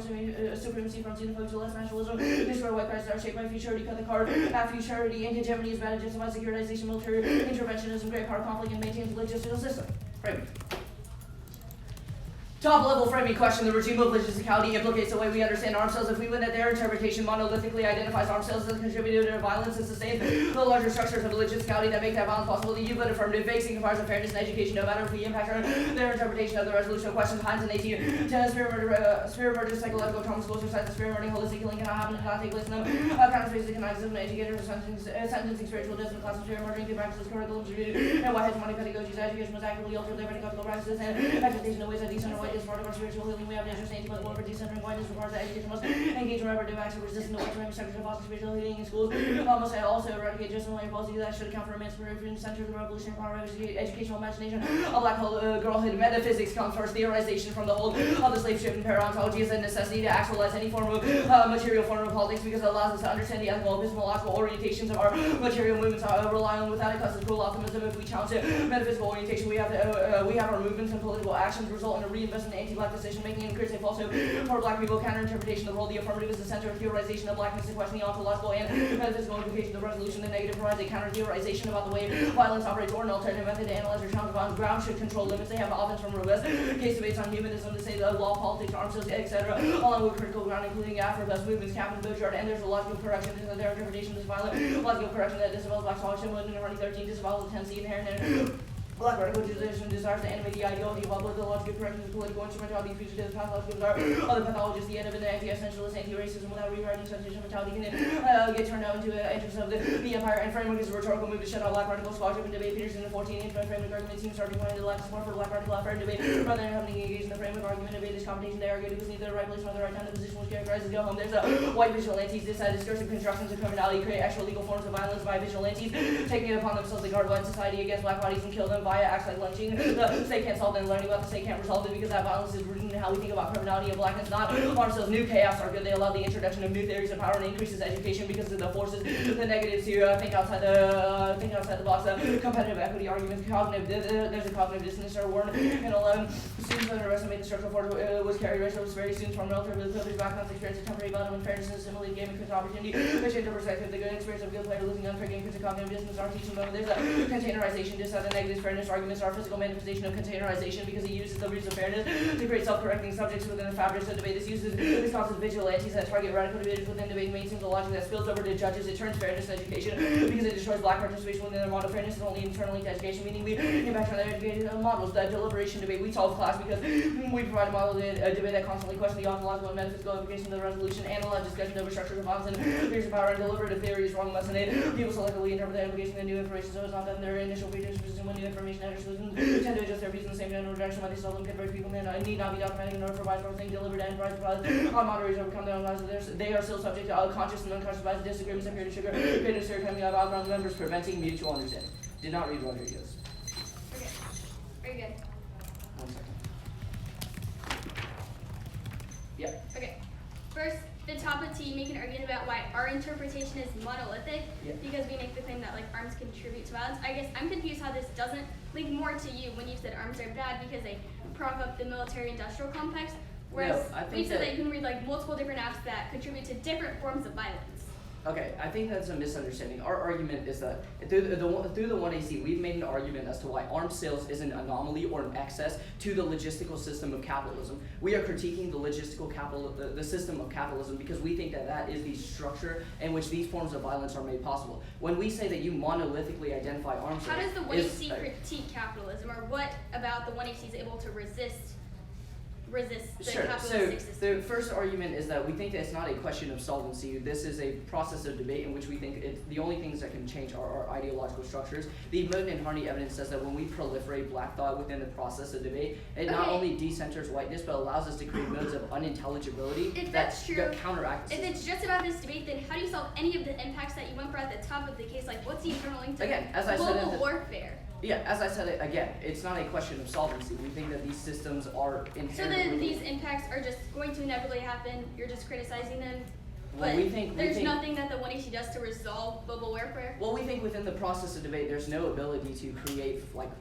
S3: supremacy from xenophobic to less nationalism, destroy white Christ are shaped by futurity, cut the card, futurity, and hegemony is bad, justifies securitization, military interventionism, great power conflict, and maintains the logistical system. Right. Top level framing question. The regime of logisticality implicates the way we understand arms sales. If we win that their interpretation monolithically identifies arms sales as a contributor to violence and sustains the larger structures of logisticality that make that violence possible, the U-Vote affirmative vaccine comprises fairness and education, no matter if we impact their interpretation of the resolution of questions. Hines and 18. Spirit murder, psychological trauma, schools, suicide, spirit murder, holistic healing cannot happen, cannot take place in them. Kind of spaces cannot exist when educators are sentencing spiritual deaths in the class of spirit murdering, the practices, curriculums, reviewed, and why hegemonic pedagogies, education was actively altered their pedagogical practices, and expectation of ways that decent or white is part of our spiritual healing. We have an interest in but one for decentering whiteness requires that education must engage in reparative acts of resistance to white supremacy, sectors of positive spiritual healing in schools. Must also eradicate just and white policy that should account for emancipation, centers of revolutionary power, educational imagination. A black girlhood metaphysics comes first. Theorization from the hold of the slave ship and para-ontology is a necessity to actualize any form of material form of politics because it allows us to understand the ethical, epistemological orientations of our material movements. Rely on without it causes cruel optimism. If we challenge it, metaphysical orientation, we have our movements and political actions result in a reinvestment in anti-black decision-making and critique also for black people. Counter-interpretation of the role the affirmative is the center of theorization of blackness to question the ontological and metaphysical implication of the resolution. The negative provides a counter-theorization about the way violence operates or an alternative method to analyze or challenge violence. Ground should control limits. They have offense from robust case debates on humanism to say the law, politics, arms sales, etc. Along with critical ground including Africa's movements, Captain Bouchard, and there's a logical correction in their interpretation of this violent logical correction that disavows black scholarship in 2013 disavows the tendency inherent in black radicalization desires to animate the ideology while political logical correction is political instrumentality fugitive pathological bizarre other pathologists the end of an anti-essentialist anti-racism without rewriting such instrumentality can get turned out into an interest of the empire and framework is a rhetorical move to shut out black radical scholarship and debate. Peterson in 14 instrument framework argument seems starting point to lack support for black radical affair debate rather than having engaged in the framework argument debate. This competition they argued it was neither the right place nor the right time. The position was characterized as go home. There's a white vigilantes decide discursive constructions of criminality create actual legal forms of violence by vigilantes taking it upon themselves to guard white society against black bodies and kill them via acts like lynching. The state can't solve it and learning about the state can't resolve it because that violence is rooted in how we think about criminality and blackness, not arms sales. New chaos are good. They allow the introduction of new theories of power and increases education because of the forces, the negatives to think outside the box. Competitive equity arguments, there's a cognitive dissonance or warn in 11. Students underestimate the structural force was carried racial disparity. Students from relatively privileged backgrounds experience a temporary bound of fairness and assimilated gaming critical opportunity. They change their perspective. The good experience of good player losing unfair game because of cognitive dissonance are teaching them. There's a containerization just as a negative fairness arguments are a physical manifestation of containerization because he uses the roots of fairness to create self-correcting subjects within the fabrics of debate. This uses this concept of vigilantes that target radical debaters within debate and maintains the logic that spills over to judges. It turns fairness to education because it destroys black participation within the model. Fairness is only internally to education, meaning we impact on their educated models. The deliberation debate, we solve class because we provide a model a debate that constantly questions the ontological and metaphysical implications of the resolution, analyze discussion over structures of violence and theories of power, and deliberative theory is wrong lesson 8. People selectively interpret the implication of new information so as not that their initial predisposition when new information enters solutions tend to adjust their views in the same general direction. Why they seldom convert people may not, need not be documented in order for bias processing, deliberate enterprise on moderators overcome their own lives. They are still subject to conscious and unconscious bias, disagreements appear to sugar, creating a stereotyping of outbound members, preventing mutual understanding. Did not read Rodriguez.
S5: Okay. Very good.
S3: 1 second. Yep.
S5: Okay. First, the top of T make an argument about why our interpretation is monolithic because we make the claim that like arms contribute to violence. I guess I'm confused how this doesn't link more to you when you said arms are bad because they prop up the military-industrial complex, whereas we said that you can read like multiple different acts that contribute to different forms of violence.
S3: Okay, I think that's a misunderstanding. Our argument is that through the 1AC, we've made an argument as to why arms sales is an anomaly or an excess to the logistical system of capitalism. We are critiquing the logistical the system of capitalism because we think that that is the structure in which these forms of violence are made possible. When we say that you monolithically identify arms sales,
S5: how does the 1AC critique capitalism, or what about the 1AC is able to resist the capitalistic system?
S3: The first argument is that we think that it's not a question of solvency. This is a process of debate in which we think the only things that can change are our ideological structures. The Moten and Harney evidence says that when we proliferate black thought within the process of debate, it not only decenters whiteness, but allows us to create modes of unintelligibility that counteract the system.
S5: If it's just about this debate, then how do you solve any of the impacts that you went for at the top of the case? Like, what's the internal link to global warfare?
S3: Yeah, as I said, again, it's not a question of solvency. We think that these systems are inherently...
S5: So then these impacts are just going to inevitably happen, you're just criticizing them?
S3: Well,
S5: but there's nothing that the 1AC does to resolve global warfare?
S3: Well, we think within the process of debate, there's no ability to create like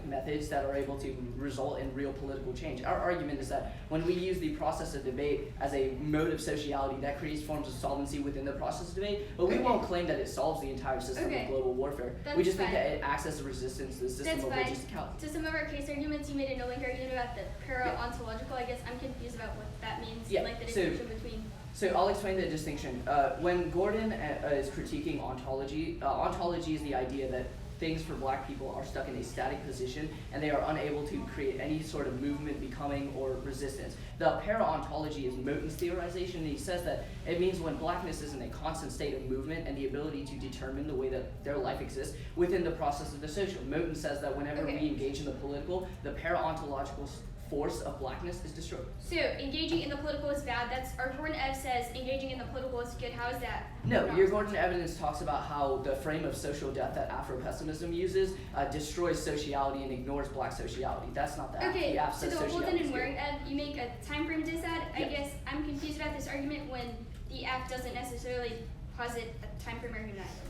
S3: methods that are able to result in real political change. Our argument is that when we use the process of debate as a mode of sociality, that creates forms of solvency within the process of debate, but we won't claim that it solves the entire system of global warfare. We just think that it acts as a resistance to the system of logisticality.
S5: To some of our case arguments, you made a no-link argument about the para-ontological. I guess I'm confused about what that means, like the distinction between...
S3: So I'll explain the distinction. When Gordon is critiquing ontology, ontology is the idea that things for black people are stuck in a static position and they are unable to create any sort of movement, becoming, or resistance. The para-ontology is Moten's theorization, and he says that it means when blackness is in a constant state of movement and the ability to determine the way that their life exists within the process of the social. Moten says that whenever we engage in the political, the para-ontological force of blackness is destroyed.
S5: So engaging in the political is bad. That's our Gordon Ev says engaging in the political is good. How is that?
S3: No, your Gordon evidence talks about how the frame of social death that Afro-pessimism uses destroys sociality and ignores black sociality. That's not the
S5: okay,
S3: the
S5: so the Holden and Waring Ev, you make a time frame disad. I guess I'm confused about this argument when the act doesn't necessarily posit a time frame argument either.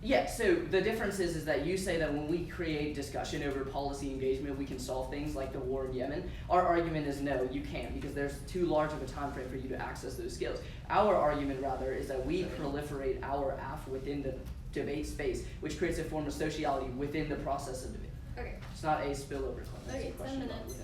S3: Yeah, so the difference is that you say that when we create discussion over policy engagement, we can solve things like the war in Yemen. Our argument is no, you can't, because there's too large of a time frame for you to access those skills. Our argument, rather, is that we proliferate our AF within the debate space, which creates a form of sociality within the process of debate.
S5: Okay.
S3: It's not a spillover claim.
S5: Okay, 10 minutes.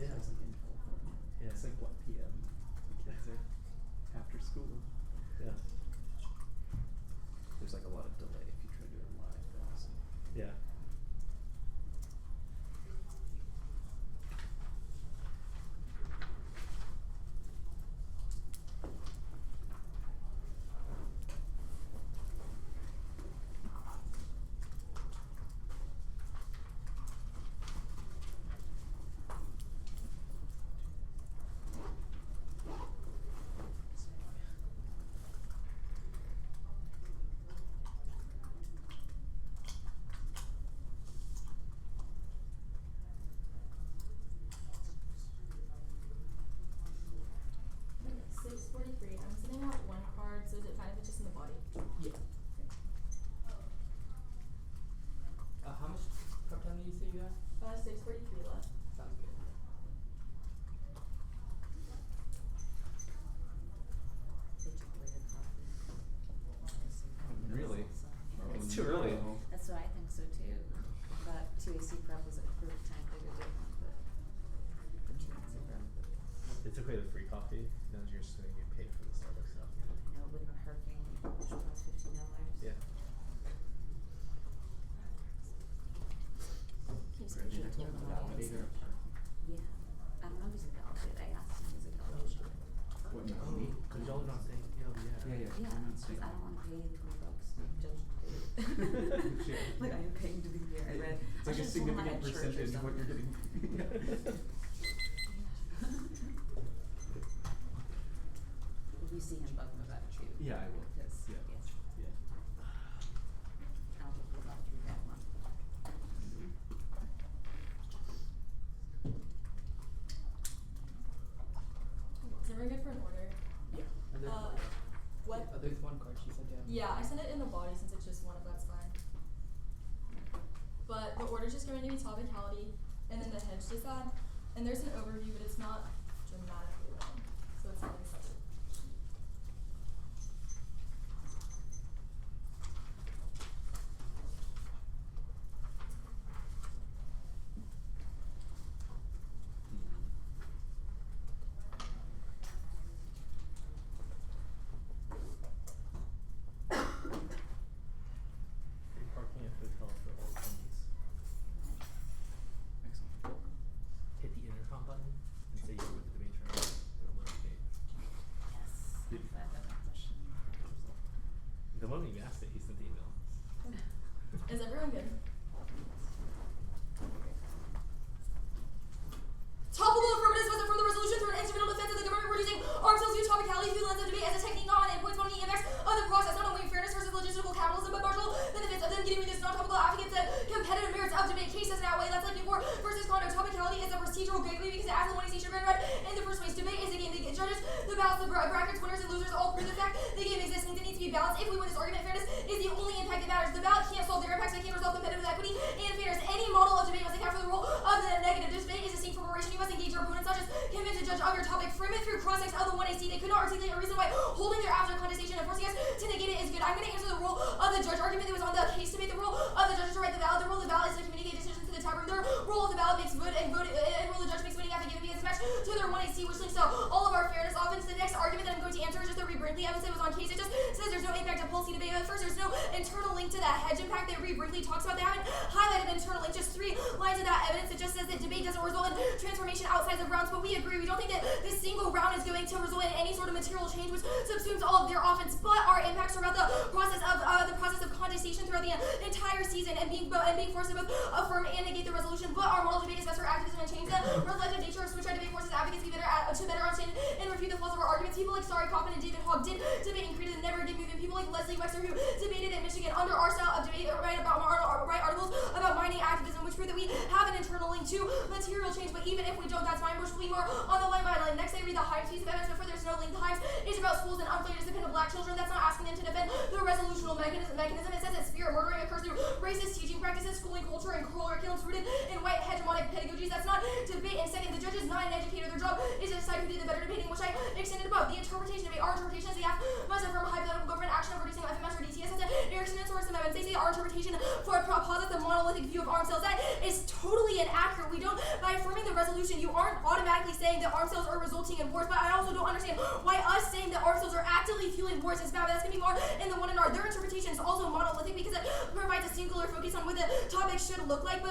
S8: Yeah.
S9: It's like in California.
S8: Yeah.
S9: It's like what PM? Kids are after school.
S8: Yeah.
S9: There's like a lot of delay if you try to do it live. Honestly.
S8: Yeah.
S2: I'm sending out one card, so is it fine if it's just in the body?
S4: Yeah. How much prep time did you say you had?
S2: 6:43 left.
S4: Sounds good.
S9: Really?
S8: It's too early.
S9: Oh.
S7: That's what I think so too. But 2AC prep was a perfect time for you to do it, but for 2AC prep.
S8: They took away the free coffee. Now you're just going to get paid for the Starbucks stuff.
S7: I know, with a hurricane, which costs $15.
S8: Yeah.
S2: Can you
S9: Right,
S2: screenshot
S9: you
S2: it?
S9: have to validate or
S7: Yeah. I don't know if he's a validate. I asked him if he's a validate.
S9: what no, me?
S8: Because y'all are not saying, yeah.
S9: Yeah.
S7: Yeah,
S9: I'm not
S7: because
S9: saying-
S7: I don't want to pay the $20 to judge the
S9: Sure.
S7: Like, I am paying to be here. I read.
S9: It's like a significant percentage of what you're getting.
S7: If you see him, bug him about it too.
S9: Yeah, I will.
S7: Because,
S9: Yeah.
S7: yes,
S9: Yeah.
S7: I'll just leave out through that one.
S2: Is everyone good for an order?
S4: Yeah. And then,
S2: What?
S4: there's one card she said down.
S2: Yeah, I sent it in the body since it's just one of that's fine. But the order's just going to be topicality, and then the hedge just add, and there's an overview, but it's not dramatically long, so it's not excessive.
S8: Free parking at hotels for all attendees.
S9: Excellent.
S8: Hit the intercom button and say you're with the debate train. It'll notify.
S7: Yes.
S8: Did-
S7: Glad that my question.
S8: The moment you asked it, he sent the email.
S2: Is everyone good? Topical affirmatives was affirmed the resolution through an instrumental defense of the government reducing arms sales use topicality through the lens of debate as a technique on and points one of the impacts of the process, not only fairness versus logistical capitalism, but marginal benefits of them getting reduced non-topical advocates the competitive merits of debate cases in that way. That's like before versus condo. Topicality is a procedural gateway because it adds the one should have been read in the first place. Debate is a game that judges the balance, the brackets, winners and losers all prove the fact the game exists and it needs to be balanced. If we win this argument, fairness is the only impact that matters. The ballot can't solve their impacts, it can't resolve competitive equity and fairness. Any model of debate must account for the role of the negative. This debate is a distinct preparation. You must engage your opponents, not just convince a judge of your topic. Frame it through cross-text of the 1AC. They could not articulate a reason why holding their after contestation and forcing us to negate it is good. I'm going to answer the role of the judge argument that was on the case debate. The role of the judge is to write the ballot. The role of the ballot is to communicate decisions to the tabroom. The role of the ballot makes vote and role of the judge makes voting have to give and be as match to their 1AC, which links to all of our fairness offense. The next argument that I'm going to answer is just to read briefly. Evan said it was on case. It just says there's no impact to policy debate. But first, there's no internal link to that hedge impact that Reed briefly talks about. They haven't highlighted internal link. Just 3 lines of that evidence. It just says that debate doesn't result in transformation outside of rounds, but we agree. We don't think that this single round is going to result in any sort of material change, which subsumes all of their offense. But our impacts are about the process of contestation throughout the entire season and being forced to both affirm and negate the resolution. But our model debate is best for activism and change the reflective nature of switch our debate forces advocates to better understand and refute the flaws of our arguments. People like Sari Kaufman and David Hogg did debate and created the Never Again movement. People like Leslie Wexler who debated in Michigan under our style of debate, write articles about mining activism, which prove that we have an internal link to material change. But even if we don't, that's fine. We're just more on the line by line. Next, they read the Himes piece of evidence. Before there's no link. The Himes is about schools and unfair discipline of black children. That's not asking them to defend the resolutional mechanism. It says that spirit murdering occurs through racist teaching practices, schooling culture, and curriculums rooted in white hegemonic pedagogies. That's not debate. And second, the judge is not an educator. Their job is to decide who did the better debating, which I extended above. The interpretation of our interpretation is the act must affirm hypothetical government action of reducing FMS or DTS. That's Erickson and Sorensen amendments. They say our interpretation for a posit the monolithic view of arms sales. That is totally inaccurate. We don't, by affirming the resolution, you aren't automatically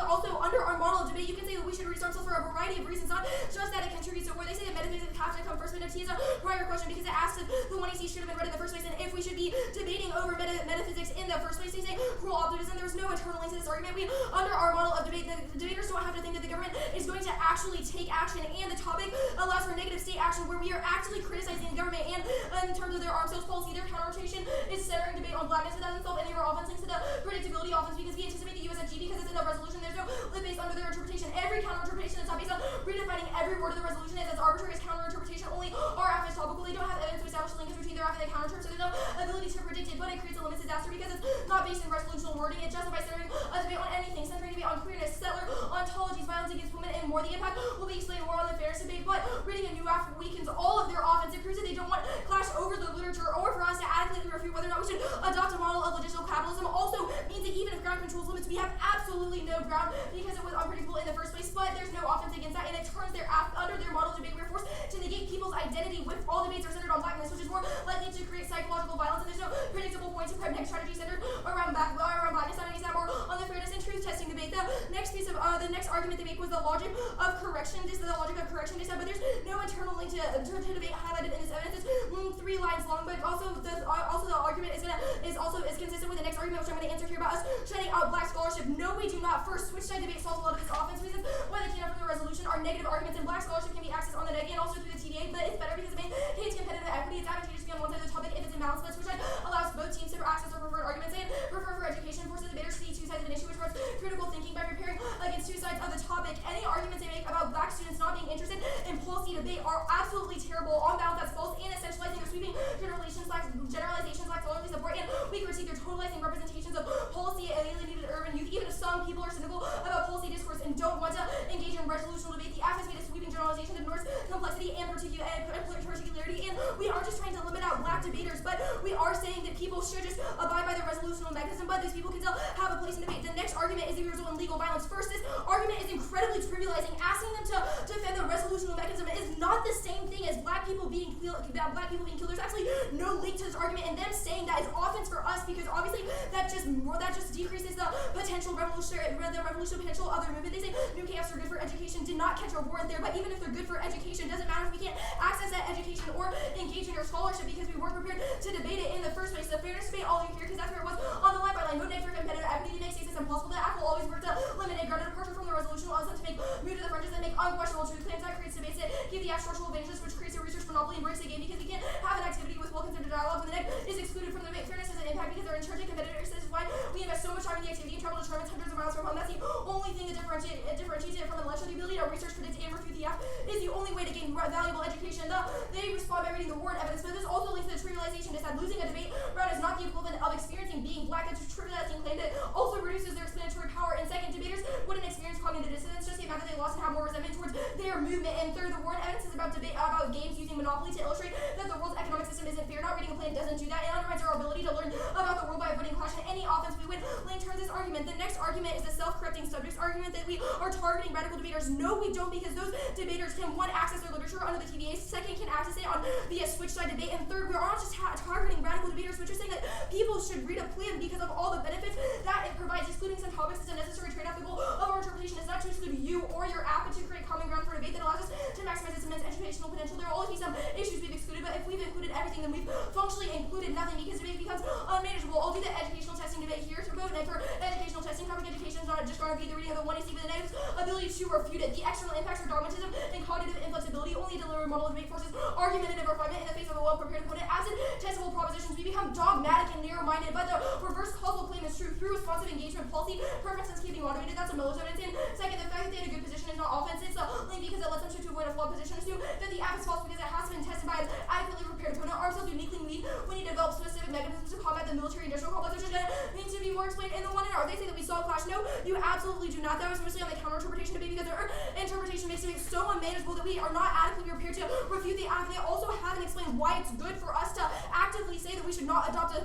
S5: but also under our model of debate, you can say that we should reduce ourselves for a variety of reasons, not just that it contributes to where they say that metaphysics have to come first. Metaphysics is a prior question because it asks if the 1AC should have been read in the first place, and if we should be debating over metaphysics in the first place. They say cruel optimism. There's no internal link to this argument. We, under our model of debate, the debaters don't have to think that the government is going to actually take action, and the topic allows for negative state action where we are actively criticizing the government, and in terms of their arms sales policy, their counter-rotation is centering debate on blackness, but that doesn't solve any of our offense links to the predictability offense because we anticipate the USFG because it's in the resolution. There's no limit based under their interpretation. Every counter-interpretation is not based on redefining every word of the resolution is as arbitrary as counter-interpretation. Only our AF is topical. They don't have evidence to establish a linkage between their AF and the counter-term, so there's no ability to predict it, but it creates a limit disaster because it's not based in resolutional wording. It justifies centering a debate on anything, centering debate on queerness, settler ontologies, violence against women, and more. The impact will be explained more on the fairness debate, but reading a new AF weakens all of their offense. It proves that they don't want clash over the literature or for us to adequately refute whether or not we should adopt a model of logistical capitalism. Also means that even if ground controls limits, we have absolutely no ground because it was unpredictable in the first place, but there's no offense against that, and it turns their AF under their model debate. We're forced to negate people's identity with all debates are centered on blackness, which is more likely to create psychological violence, and there's no predictable point to prep next strategy centered around blackness. I need that more on the fairness and truth testing debate. The next piece of the next argument they make was the logic of correction. This is the logic of correction, but there's no internal link to debate highlighted in this evidence. It's 3 lines long, but also the argument is consistent with the next argument, which I'm going to answer here about us shutting out black scholarship. No, we do not. First, switch side debate solves a lot of this offense reasons why they came up from the resolution are negative arguments, and black scholarship can be accessed on the net and also through the TVA, but it's better because it maintains competitive equity. It's advantageous to be on one side of the topic if it's in balance, but switch side allows both teams to access their preferred arguments and prefer for education, forces debaters to see 2 sides of an issue, which promotes critical thinking by preparing against 2 sides of the topic. Any arguments they make about black students not being interested in policy debate are absolutely terrible. On balance, that's false, and essentializing their sweeping generalizations like scholarly support, and we critique their totalizing representations of policy and alienated urban youth. Even if some people are cynical about policy discourse and don't want to engage in resolutional debate, the AF has made a sweeping generalization that ignores complexity and particularity, and we aren't just trying to limit out black debaters, but we are saying that people should just abide by the resolutional mechanism, but these people can still have a place in debate. The next argument is the result in legal violence. First, this argument is incredibly trivializing. Asking them to defend the resolutional mechanism is not the same thing as black people being killed. There's actually no link to this argument, and them saying that is offense for us because obviously that just decreases the revolutionary potential of their movement. They say new camps are good for education. Did not catch a warrant there, but even if they're good for education, doesn't matter if we can't access that education or engage in our scholarship because we weren't prepared to debate it in the first place. The fairness debate, all you hear, because that's where it was on the line by line. No need for competitive equity makes this impossible. The act will always work to eliminate grounded departure from the resolution, allows them to make move to the fringes and make unquestionable truth claims. That creates debates that give the act structural advantages, which creates a research monopoly and breaks the game because we can't have an activity with well-considered dialogue when the next is excluded from the debate. Fairness has an impact because they're intrinsic competitors. This is why we invest so much time in the activity and travel to tournaments hundreds of miles from home. That's the only thing that differentiates it from the lecture. The ability to research, predict, and refute the act is the only way to gain valuable education. They respond by reading the word evidence, but this also links to the trivialization. Is that losing a debate round is not the equivalent of experiencing being black. It's trivializing claim that also reduces their explanatory power. And second, debaters wouldn't experience cognitive dissonance, just the amount that they lost and have more resentment towards their movement. And third, the word evidence is about debate about games using monopoly to illustrate that the world's economic system isn't fair. Not reading a plan doesn't do that. It undermines our ability to learn about the world by avoiding clash. And any offense we win link turns this argument. The next argument is the self-correcting subjects argument that we are targeting radical debaters. No, we don't, because those debaters can, 1, access their literature under the TVA, 2nd, can access it on via switch side debate, and 3rd, we are not just targeting radical debaters, which is saying that people should read a plan because of all the benefits that it provides. Excluding some topics is a necessary trade-off. The goal of our interpretation is not to exclude you or your app, but to create common ground for debate that allows us to maximize its immense educational potential. There will always be some issues we've excluded, but if we've included everything, then we've functionally included nothing because debate becomes unmanageable. I'll do the educational testing debate here to vote, and for educational testing, topic education is not just going to be the reading of the 1AC, but the negative ability to refute it. The external impacts are dogmatism and cognitive inflexibility. Only a deliberate model of debate forces argumentative refinement in the face of a well-prepared opponent. Absent testable propositions, we become dogmatic and narrow-minded, but the reverse causal claim is true. Through responsive engagement, policy preferences can be motivated. That's a military. And second, the fact that they had a good position is not offense. It's only because it lets them to avoid a flawed position. Assume that the app is false because it has been tested by an adequately prepared opponent. Ourselves uniquely weak. We need to develop specific mechanisms to combat the military-industrial complex, which needs to be more explained in the 1 and R. They say that we saw a clash. No, you absolutely do not. That was mostly on the counter-interpretation debate because their interpretation makes it so unmanageable that we are not adequately prepared to refute the app. They also haven't explained why it's good for us to actively say that we should not adopt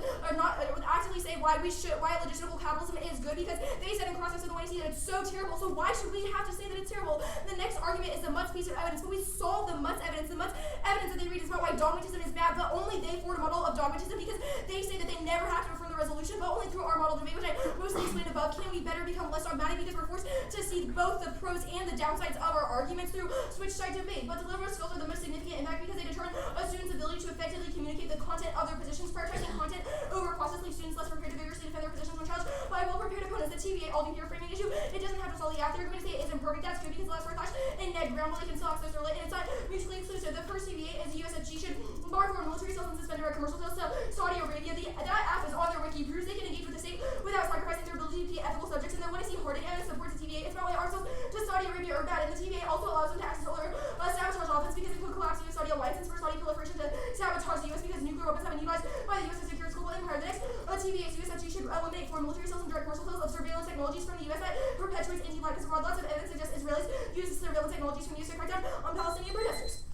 S5: actively say why logistical capitalism is good, because they said in cross-sex of the 1AC that it's so terrible. So why should we have to say that it's terrible? The next argument is the Mutz piece of evidence, but we solve the Mutz evidence. The Mutz evidence that they read is about why dogmatism is bad, but only they forward a model of dogmatism because they say that they never have to affirm the resolution, but only through our model debate, which mostly explained above, can we better become less dogmatic because we're forced to see both the pros and the downsides of our arguments through switch-side debate. But delivery skills are the most significant impact because they determine a student's ability to effectively communicate the content of their positions. Prioritizing content over process leaves students less prepared to vigorously defend their positions when challenged by well-prepared opponents. The TVA, all do here framing issue, it doesn't have to solve the act. They're going to say it isn't perfect. That's good because the last word flash and Ned ground while they can still access their lit, and it's not mutually exclusive. The first TVA is the USFG should bar foreign military sales and suspend direct commercial sales to Saudi Arabia. That app is on their wiki, proves they can engage with the state without sacrificing their ability to be ethical subjects. And then when I see hoarding and supports the TVA, it's about why arms sales to Saudi Arabia are bad. And the TVA also allows them to access other sabotage offense because it could collapse the US-Saudi alliance for Saudi proliferation to sabotage the US because nuclear weapons have been utilized by the US to secure its global empire. The next TVA's USFG should eliminate foreign military sales and direct commercial sales of surveillance technologies from the US that perpetuates anti-blackness abroad. Lots of evidence suggests Israelis use surveillance technologies from the US to crack down on Palestinian protesters.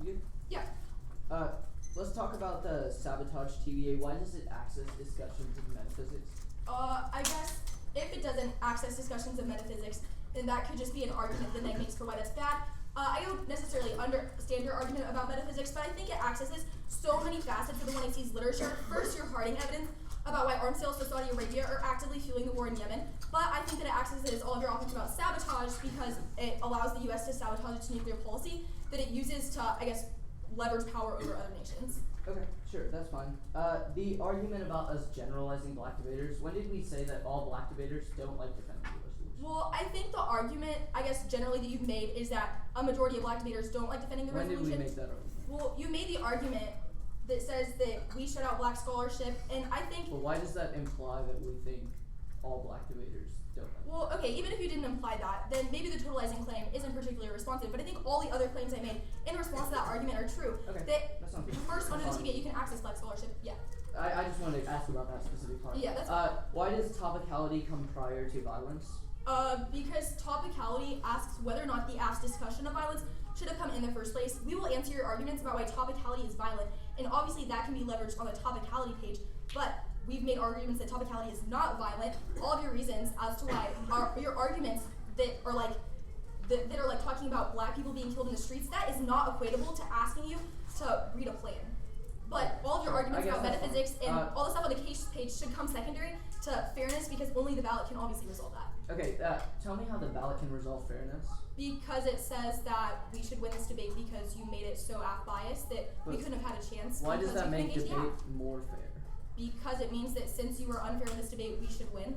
S3: You?
S5: Yeah.
S3: Let's talk about the sabotage TVA. Why does it access discussions of metaphysics?
S5: I guess if it doesn't access discussions of metaphysics, then that could just be an argument that Neg makes for why that's bad. I don't necessarily understand your argument about metaphysics, but I think it accesses so many facets of the 180s literature. First, your Harding evidence about why arms sales to Saudi Arabia are actively fueling the war in Yemen, but I think that it accesses all of your arguments about sabotage because it allows the US to sabotage its nuclear policy that it uses to, I guess, leverage power over other nations.
S3: Okay, sure, that's fine. The argument about us generalizing black debaters, when did we say that all black debaters don't like defending the resolution?
S5: Well, I think the argument, I guess, generally that you've made is that a majority of black debaters don't like defending the resolution.
S3: When did we make that argument?
S5: Well, you made the argument that says that we shut out black scholarship, and I think...
S3: Well, why does that imply that we think all black debaters don't like?
S5: Well, okay, even if you didn't imply that, then maybe the totalizing claim isn't particularly responsive, but I think all the other claims I made in response to that argument are true.
S3: Okay, that's not good.
S5: First, under the TVA, you can access black scholarship, yeah.
S3: I just wanted to ask about that specific part.
S5: Yeah, that's
S3: why does topicality come prior to violence?
S5: Because topicality asks whether or not the app's discussion of violence should have come in the first place. We will answer your arguments about why topicality is violent, and obviously that can be leveraged on the topicality page, but we've made arguments that topicality is not violent. All of your reasons as to why your arguments that are like talking about black people being killed in the streets, that is not equatable to asking you to read a plan. But all of your arguments about metaphysics and all the stuff on the case page should come secondary to fairness because only the ballot can obviously resolve that.
S3: Okay, tell me how the ballot can resolve fairness.
S5: Because it says that we should win this debate because you made it so app-biased that we couldn't have had a chance.
S3: Why does that make debate more fair?
S5: Because it means that since you were unfair in this debate, we should win.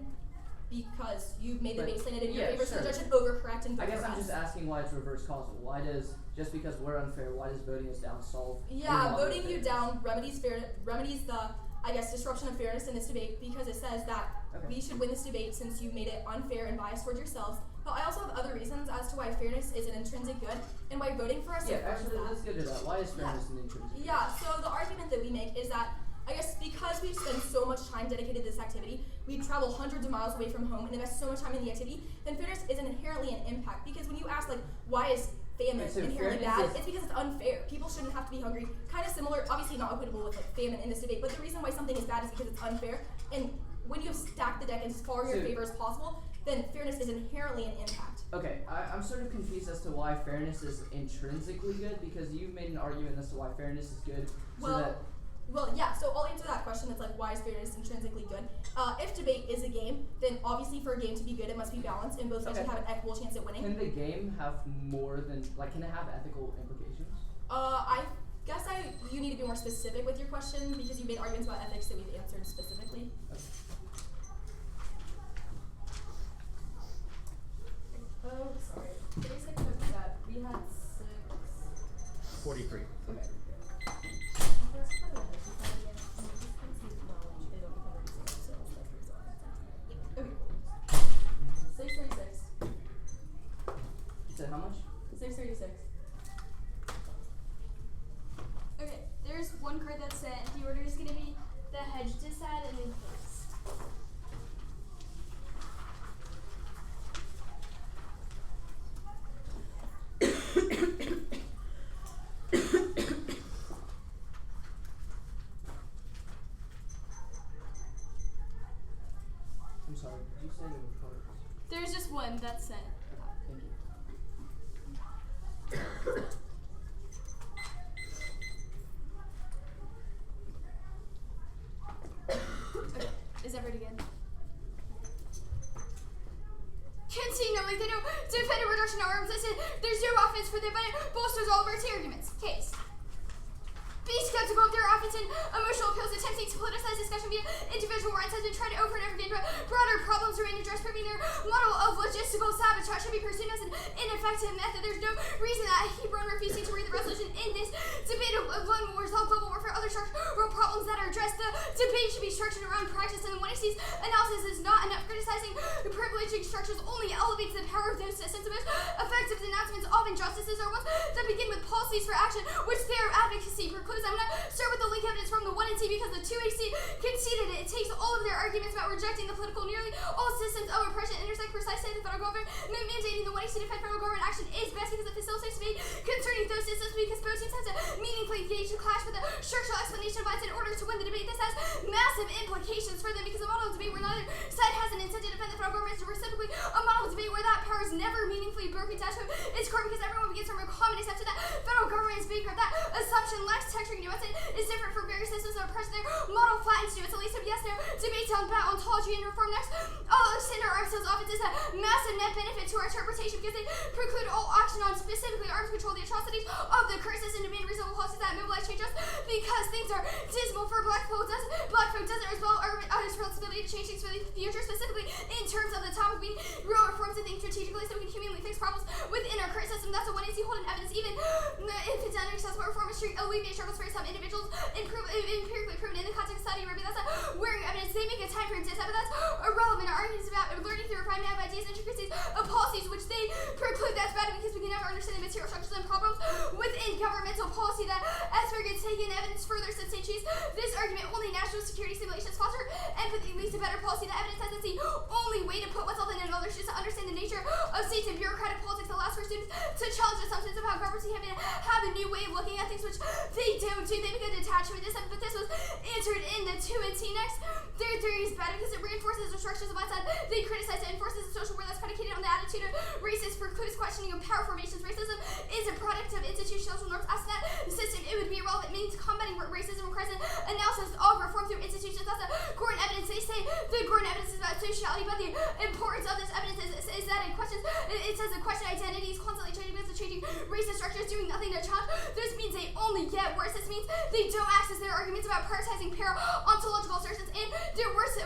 S5: Because you made the debate slanted in your favor, so the judge should overcorrect and vote
S3: I guess
S5: for
S3: I'm
S5: us.
S3: just asking why it's reverse causal. Why does, just because we're unfair, why does voting us down solve?
S5: Yeah, voting you down remedies the, I guess, disruption of fairness in this debate because it says that we should win this debate since you made it unfair and biased towards yourselves. But I also have other reasons as to why fairness is an intrinsic good and why voting for us
S3: is actually, let's get to that. Why is fairness an intrinsic good?
S5: Yeah, so the argument that we make is that I guess because we've spent so much time dedicated to this activity, we travel hundreds of miles away from home and invest so much time in the activity, then fairness is inherently an impact. Because when you ask, like, why is famine inherently bad, it's because it's unfair. People shouldn't have to be hungry. Kind of similar, obviously not equitable with, like, famine in this debate, but the reason why something is bad is because it's unfair. And when you have stacked the deck as far in your favor as possible, then fairness is inherently an impact.
S3: Okay, I'm sort of confused as to why fairness is intrinsically good, because you've made an argument as to why fairness is good.
S5: Well, yeah, so I'll answer that question. It's like, why is fairness intrinsically good? If debate is a game, then obviously for a game to be good, it must be balanced, and both sides should have an equal chance at winning.
S3: Can the game have more than, like, can it have ethical implications?
S5: I guess you need to be more specific with your question, because you made arguments about ethics that we've answered specifically.
S3: Okay.
S5: Oh, sorry. Today's like that we had
S8: 43.
S5: Okay. Okay. 636.
S3: You said how much?
S5: 636.
S10: Okay, there's one card that's set. The order is going to be the hedge to sad and then place.
S3: I'm sorry, did you say there were cards?
S10: There's just one that's set.
S3: Thank you.
S10: is ever again. Continually, they don't defend a reduction of arms. Listen, there's no offense for them, but it bolsters all of our arguments. Case. Be skeptical of their offense and emotional appeals, attempting to politicize discussion via individual rights has been tried over and over again, but broader problems remain addressed, proving their model of logistical sabotage should be pursued as an ineffective method. There's no reason that Hebron refusing to read the resolution in this debate of one will resolve global warfare, other structural problems that are addressed. The debate should be structured around practice, and when he sees analysis is not enough. Criticizing privileging structures only elevates the power of those systems. The most effective denouncements of injustices are ones that begin with policies for action, which their advocacy precludes. I'm going to start with the link evidence from the 1AC because the 2AC conceded it. It takes all of their arguments about rejecting the political, nearly all systems of oppression intersect precisely the federal government, mandating the 1AC to defend federal government action is best because it facilitates debate concerning those systems, because both teams have to meaningfully engage to clash with the structural explanation of violence in order to win the debate. This has massive implications for them because a model of debate where neither side has an intent to defend the federal government is reciprocally a model of debate where that power is never meaningfully broken down to its core because everyone begins from a common acceptance that federal government is bankrupt. That assumption lacks texture and nuance. It is different from various systems of oppression. Their model flattens nuance. At least if yes, no debates on ontology and reform next. All extend our arms sales office is a massive net benefit to our interpretation because they preclude all action on specifically arms control, the atrocities of the current system, demand reasonable policies that mobilize change us because things are dismal for black folk doesn't as well our responsibility to change things for the future, specifically in terms of the topic we real reforms and think strategically so we can humanly fix problems within our current system. That's a 1AC holding evidence, even if it's inaccessible reform is alleviate struggles for some individuals empirically proven in the context of Saudi Arabia. That's a wearing evidence. They make a time for instance, but that's irrelevant. Our arguments about learning through refinement of ideas, intricacies of policies, which they preclude. That's bad because we can never understand the material structures and problems within governmental policy. That Asperger gets taken evidence further substantiates this argument. Only national security simulations foster empathy leads to better policy. The evidence says that's the only way to put oneself in another shoes to understand the nature of states and bureaucratic politics allows for students to challenge assumptions of how governments have a new way of looking at things, which they don't do. They become detached from this, but this was answered in the 2 and T next. Their theory is better because it reinforces the structures of mindset they criticize. It enforces a social world that's predicated on the attitude of racist, precludes questioning of power formations. Racism is a product of institutional norms. As that system, it would be irrelevant, means combating racism requires an analysis of reform through institutions. That's a Gordon evidence. They say the Gordon evidence is about sociality, but the importance of this evidence is that it questions. It says the question identity is constantly changing because of changing racist structures, doing nothing to challenge. This means they only get worse. This means they don't access their arguments about prioritizing ontological assertions, and they're worse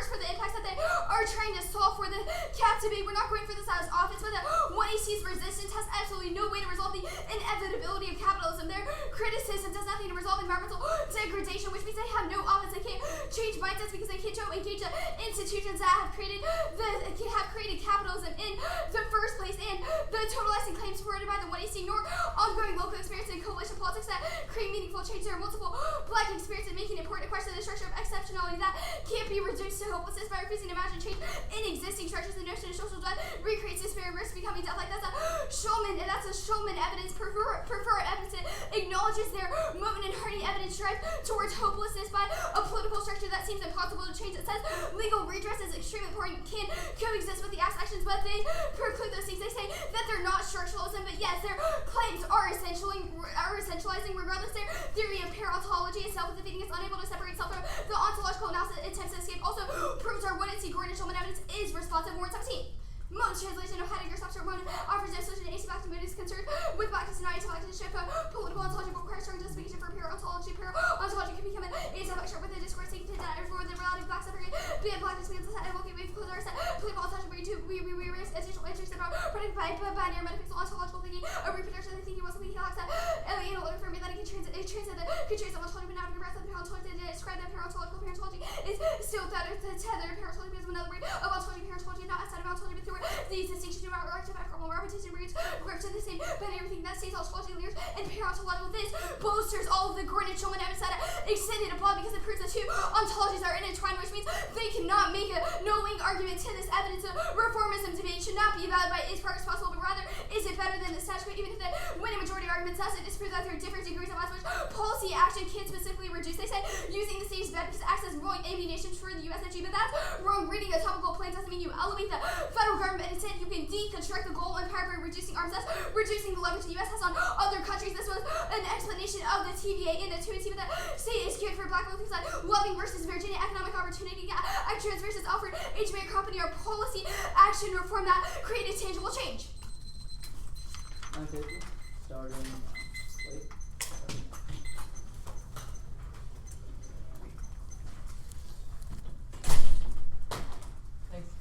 S10: for the impacts that they are trying to solve for the cap debate. We're not going for this as offense, but the 1AC's resistance has absolutely no way to resolve the inevitability of capitalism. Their criticism does nothing to resolve environmental degradation, which means they have no offense. They can't change mindsets because they can't engage the institutions that have created capitalism in the first place, and the totalizing claims supported by the 1AC nor ongoing local experience and coalition politics that create meaningful change. There are multiple black experiences making it important to question the structure of exceptionality that can't be reduced to hopelessness by refusing to imagine change in existing structures. The notion of social death recreates despair and risk becoming death. Like that's a Schulman evidence. Prefer evidence. It acknowledges their movement and hardy evidence drive towards hopelessness by a political structure that seems impossible to change. It says legal redress is extremely important, can coexist with the actions, but they preclude those things. They say that they're not structuralism, but yes, their claims are essentializing. Regardless, their theory of parontology is self-defeating. It's unable to separate itself from the ontological analysis it attempts to escape. Also proves our 1AC Gordon and Schulman evidence is responsive. Word 17. Mode's translation of Heidegger's structure mode offers no solution to AC black mood is concerned with blackness and anti-blackness shift political ontology but requires strong justification for pure ontology. Pure ontology can become an anti-black with a discourse seeking to deny for the reality of black suffering. Be it blackness means the and we've closed our set. Political ontology we risk essential interest about protected by binary metaphysical ontological thinking, a reproduction of the thinking was something he lacks that alien order for me that it can translate the ontology but not be rest of the parontology to describe that parontology is still tethered to parontology because another word of parontology not outside of ontology but through these distinctions about relative equitable repetition roots work to the same but everything that stays ontology layers and parontological. This bolsters all of the Gordon and Schulman evidence that extended abroad because it proves the two ontologies are intertwined, which means they cannot make a no-wing argument to this evidence. Of reformism debate should not be valid by its progress possible, but rather is it better than the status quo? Even if they win a majority argument, does it disprove that there are different degrees of which policy action can specifically reduce? They say using the state is bad because it acts as growing ammunition for the USNG, but that's wrong. Reading a topical plan doesn't mean you elevate the federal government. Instead, you can deconstruct the goal empire by reducing arms. That's reducing the leverage the US has on other countries. This was an explanation of the TVA in the 2 and T, but the state is geared for black people. Things like loving versus Virginia, economic opportunity, reform that created tangible change.
S11: On paper, starting slate. Thanks.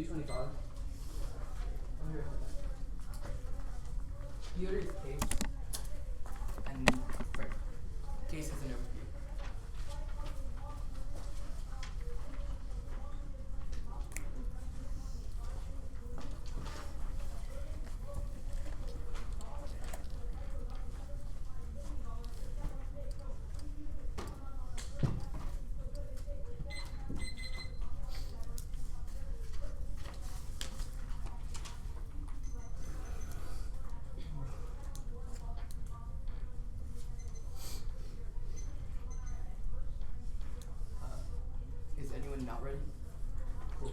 S11: 225. I'm here for that. He orders case.
S4: And right, case is an overview. Is anyone not ready? Cool.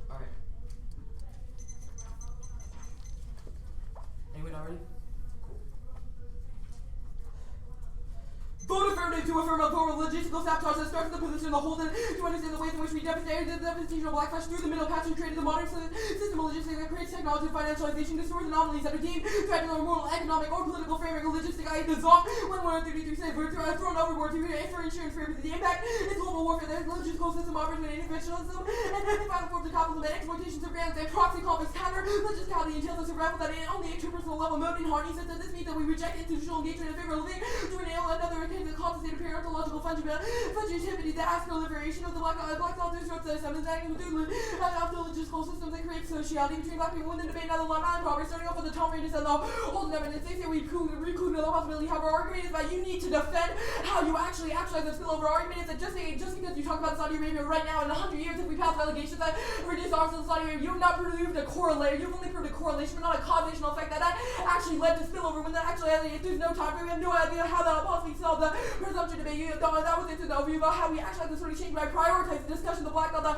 S4: Alright. Anyone not ready? Cool. Vote affirmative to affirm a formal logistical sabotage that starts with the position of the whole, to understand the ways in which we devastated the devastation of black flesh through the middle path and created the modern system of logistics that creates technology, financialization, distorts anomalies that are deemed to act on a moral, economic, or political framework of logistic, i.e. dissolved when 133 cents were thrown overboard to for insurance purposes. The impact is global warfare, the logistical system offers an interventionism, and the final forms of capitalism and exploitation surveillance and proxy conflicts counter logisticality entails a survival that on the interpersonal level mode in harness. That this means that we reject institutional engagement in favor of living to enable another occasion of compensated parenthological fungibility, the ass proliferation of the black thought disrupts the system, is acting within the logistical systems that create sociality between black people within the debate and other Long Island property, starting off with the Tom Reedus and the Holden evidence. They say we recruited the possibility. However, our argument is that you need to defend how you actually actualize the spillover. Argument is that just because you talk about Saudi Arabia right now, in 100 years, if we pass relegations that reduce arms in Saudi Arabia, you have not proved a correlation. You've only proved a correlation, but not a causational effect that actually led to spillover. When that actually, if there's no time, we have no idea how that will possibly solve the presumption debate. That was into the overview about how we actually have to sort of change by prioritizing the discussion of the black belt,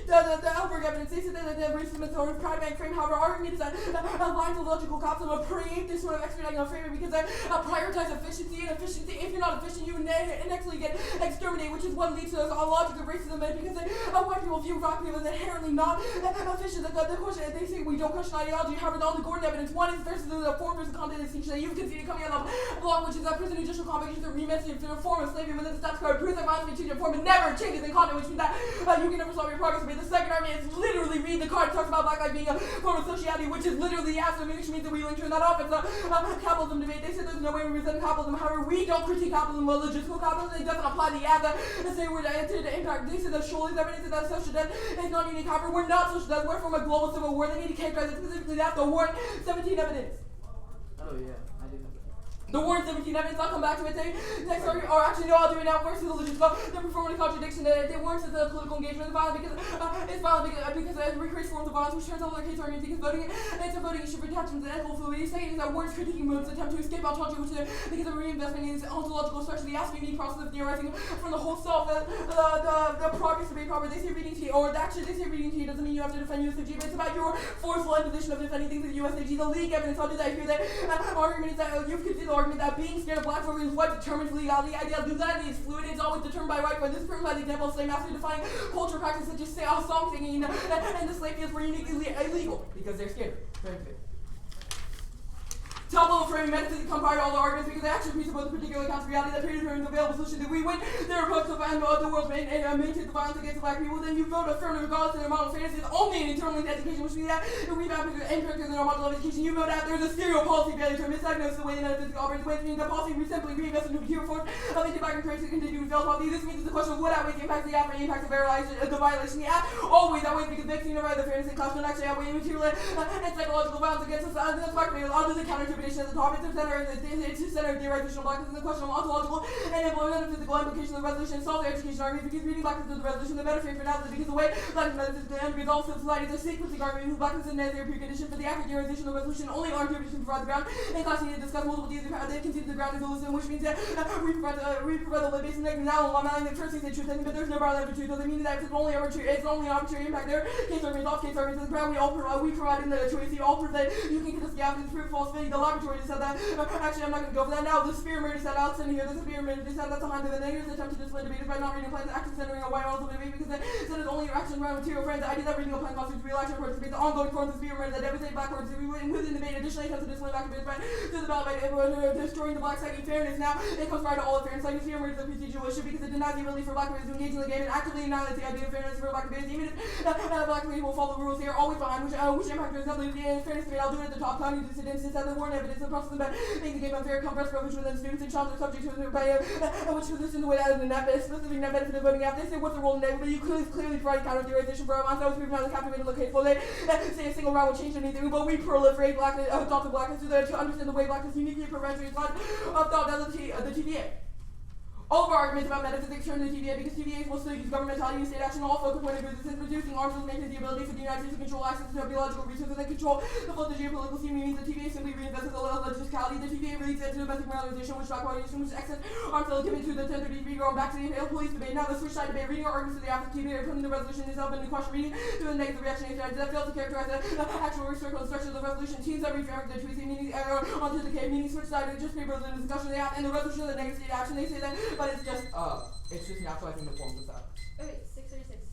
S4: the Elberg evidence. They said that the racism is sort of pride bank frame. However, our argument is that lines of logical cops will preempt this sort of expediting on framing because they prioritize efficiency, and efficiency, if you're not efficient, you inexorably get exterminated, which is what leads to this logic of racism. And because white people view black people as inherently not efficient, the question, they say we don't question ideology. However, all the Gordon evidence, one is versus the form versus content distinction that you've conceded coming out of the block, which is that prison judicial convictions are remediated to the form of slavery within the status quo. Proves that violence may change in form and never changes in content, which means that you can never solve your progress. But the second argument is literally read the card. It talks about black life being a form of sociality, which is literally absolute, which means that we link to that off. It's a capitalism debate. They said there's no way we resent capitalism. However, we don't critique capitalism, but logistical capitalism, it doesn't apply the same word to the impact. They said that Scholey's evidence is that social death is not unique. However, we're not social death. We're from a global civil war. They need to characterize it specifically that the Warren 17 evidence.
S11: Oh yeah, I do have that.
S1: The Warren 17 evidence, I'll come back to it. Next argument, or actually no, I'll do it now. First is the logistical. They're performing a contradiction. They warrant the political engagement is violent because it's violent because it recreates forms of violence, which turns out their case argument because voting it's a voting issue for attachment to the ethical fluidity. Second is that Warren's critiquing moves attempt to escape ontology, which is because of reinvestment in its ontological structure. The ask unique process of theorizing from the whole self, the progress debate proper. They say reading to you, or actually they say reading to you doesn't mean you have to defend USAG, but it's about your forceful imposition of defending things at USAG. The league evidence, I'll do that here. That argument is that you've considered the argument that being scared of black folk is what determines legality. The idea of legality is fluid. It's always determined by right. But this proves by the example of slave master defining culture practice such as song singing and the slave fields were uniquely illegal because they're scared. Very good. Top-level framing metaphysics come prior to all the arguments because they actually presuppose a particular account of reality that predetermines the available solution that we win. Their approach to the end of the world and maintain the violence against the black people. Then you vote affirmative regardless of their model of fairness is only an internal linked education, which means that if we have characters in our model of education, you vote out there's a stereo policy failure to misdiagnose the way the metaphysics operates, which means that policy we simply reinvest into a pure force of anti-black and to continue to fail policy. This means it's a question of what outweighs the impacts of the app and the impacts of the violation. The app always outweighs because vaccine of the fairness and class don't actually outweigh material and psychological violence against us. That's black people. I'll do the counter-interpretation at the top. It's the center of theorization of blackness and the question of ontological and metaphysical implications of the resolution and solve the education argument because reading blackness is the resolution, the better frame for analysis because the way blackness metaphysical and resolves society is a sequencing argument because blackness is a necessary precondition for the accurate theorization of the resolution. Only our interpretation provides the ground. In class, we need to discuss multiple theories of how they concede the ground is illusion, which means that we provide the basic negative. Now, I'm not the first thing they truth, but there's no bar for truth. Doesn't mean that it's only arbitrary impact there. Case arguments, off case arguments, the ground we provide in the choice. You all prove that you can get this gap in proof false validity. The laboratory just said that. Actually, I'm not going to go for that now. The spearmate just said out sitting here. The spearmate just said that's behind the negatives attempt to display debate by not reading plans, active centering on why models of debate because they said it's only your actions around material frames. The idea that reading a plan constitutes real action reports debate the ongoing forms of spearmate that devastate backwards within debate. Additionally, attempts to display back debate by to the ballot by destroying the black psyche fairness. Now, it comes right to all of fairness. Like the spearmate is a procedure issue because it denies the ability for black communities to engage in the game and actively annihilates the idea of fairness for black communities. Even if black communities will follow the rules here, always behind which impact there is nothing in fairness debate. I'll do it at the top. County dissidents that the warrant evidence of the process about making the game unfair, compressed rubbish within students and children are subject to it by which position the way out of the net specific net benefit of voting out. They say what's the role in that, but you clearly provide counter theorization for a month. I was proving out the captivated look hateful. They say a single round will change anything, but we proliferate blackness, thoughts of blackness to understand the way blackness uniquely prevents thought of thought as the TVA. All of our arguments about metaphysics turn to the TVA because TVA will still use governmentality and state action. All focal point of view is reducing arms will make the ability for the United States to control access to biological resources and control the flow of the geopolitical scene means the TVA simply reinvests the logicality. The TVA releases it to domestic moralization, which blackwater which excess arms will given to the 1033 going back to the imperial police debate. Now the switch side debate, reading our arguments to the after TVA, putting the resolution itself into question, reading to the negative reactionary side that fails to characterize the actual circle and structure of the resolution. Teams that reframe the tweets meaning onto the K meaning switch side just papers in the discussion they have and the resolution of the negative state action. They say that, but it's just naturalizing the forms of that.
S2: Okay, 636.